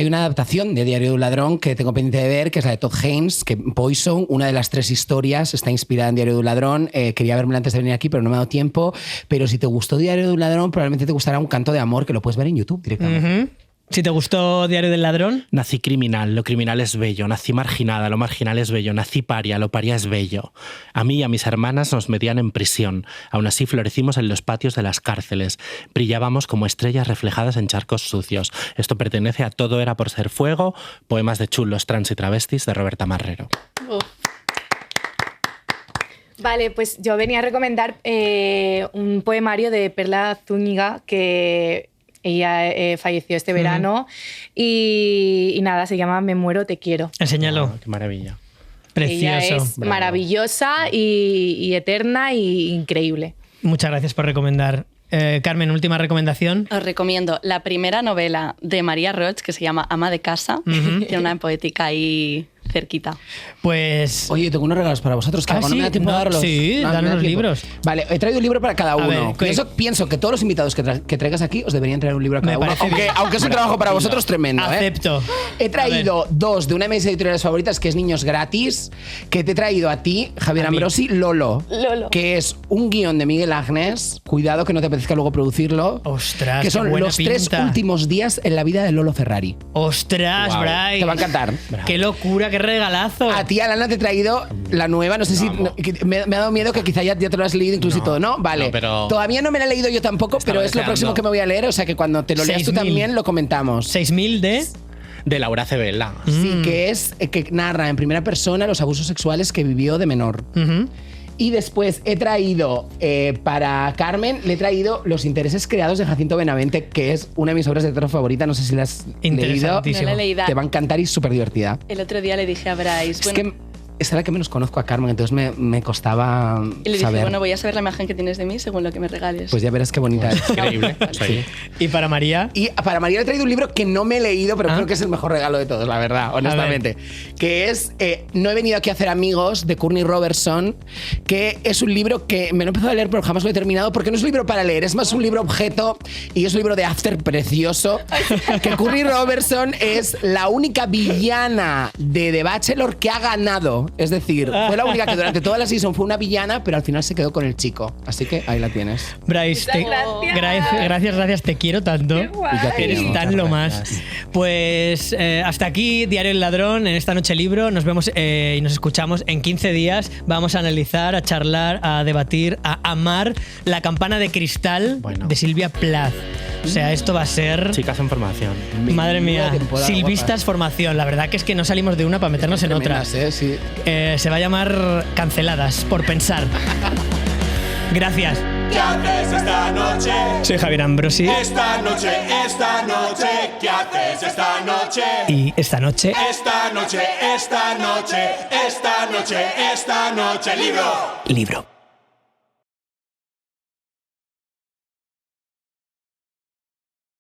una adaptación de Diario de un Ladrón que tengo pendiente de ver, que es la de Todd Haynes, que Poison, una de las 3 historias, está inspirada en Diario de un Ladrón. Quería verme antes de venir aquí, pero no me ha dado tiempo. Pero si te gustó Diario de un Ladrón, probablemente te gustará Un canto de amor, que lo puedes ver en YouTube directamente. Si te gustó Diario del Ladrón. Nací criminal, lo criminal es bello. Nací marginada, lo marginal es bello. Nací paria, lo paria es bello. A mí y a mis hermanas nos metían en prisión. Aún así florecimos en los patios de las cárceles. Brillábamos como estrellas reflejadas en charcos sucios. Esto pertenece a Todo era por ser fuego, poemas de chulos, trans y travestis de Roberta Marrero. Vale, pues yo venía a recomendar un poemario de Perla Zúñiga que ella falleció este verano y nada, se llama Me muero, te quiero. Enséñalo. Qué maravilla. Precioso. Ella es maravillosa y eterna y increíble. Muchas gracias por recomendar. Carmen, última recomendación. Os recomiendo la primera novela de María Roig, que se llama Ama de casa. Tiene una poética ahí cerquita. Pues... Oye, tengo unos regalos para vosotros que no me da tiempo de darlos. Sí, danos los libros. Vale, he traído un libro para cada uno. ver, Pienso que todos los invitados que traigas aquí os deberían traer un libro a cada uno. Aunque es un trabajo para vosotros tremendo. Acepto. He traído 2 de una de mis editoriales favoritas, que es Niños Gratis, que te he traído a ti, Javier Ambrosi, Lolo. Que es un guión de Miguel Agnes. Cuidado que no te apetezca luego producirlo. Ostras, que son los 3 últimos días en la vida de Lolo Ferrari. Ostras, Wow. Bryce. Te va a encantar. Qué locura, qué regalazo. A ti, Alana, te he traído la nueva. No sé si... me ha dado miedo que quizá ya te lo has leído incluso y todo, ¿no? Vale. No, pero... Todavía no me la he leído yo tampoco, pero es lo próximo que me voy a leer. O sea que cuando te lo leas tú también lo comentamos. 6.000 de Laura Cebela. Sí, que es que narra en primera persona los abusos sexuales que vivió de menor. Y después he traído, para Carmen, le he traído Los intereses creados de Jacinto Benavente, que es una de mis obras de teatro favorita. No sé si la has leído. No la he leído. Te va a encantar y es súper divertida. El otro día le dije a Bryce... Es que es la que menos conozco a Carmen, entonces me costaba y le dije, saber. bueno, voy a saber la imagen que tienes de mí según lo que me regales. Pues ya verás qué bonita es. Increíble. Sí. ¿Y para María? Y para María le he traído un libro que no me he leído, pero creo que es el mejor regalo de todos, la verdad, honestamente. Que es No he venido aquí a hacer amigos, de Courtney Robertson, que es un libro que me lo he empezado a leer, pero jamás lo he terminado, porque no es un libro para leer, es más un libro objeto y es un libro de after precioso. Que Courtney Robertson es la única villana de The Bachelor que ha ganado. Es decir, fue la única que durante toda la season fue una villana, pero al final se quedó con el chico. Así que ahí la tienes. Bryce, gracias, te quiero tanto. Eres tan lo más. Pues hasta aquí Diario del Ladrón en esta noche libro. Nos vemos y nos escuchamos en 15 días. Vamos a analizar, a charlar, a debatir, a amar La campana de cristal de Silvia Plath. O sea, esto va a ser... Chicas en formación. Madre mía, Silvistas formación. La verdad que es que no salimos de una para meternos en otra. Sí. Se va a llamar Canceladas por pensar. Gracias. ¿Qué haces esta noche? Soy Javier Ambrosi. Esta noche, ¿qué haces esta noche? Y esta noche... Esta noche, libro. Libro.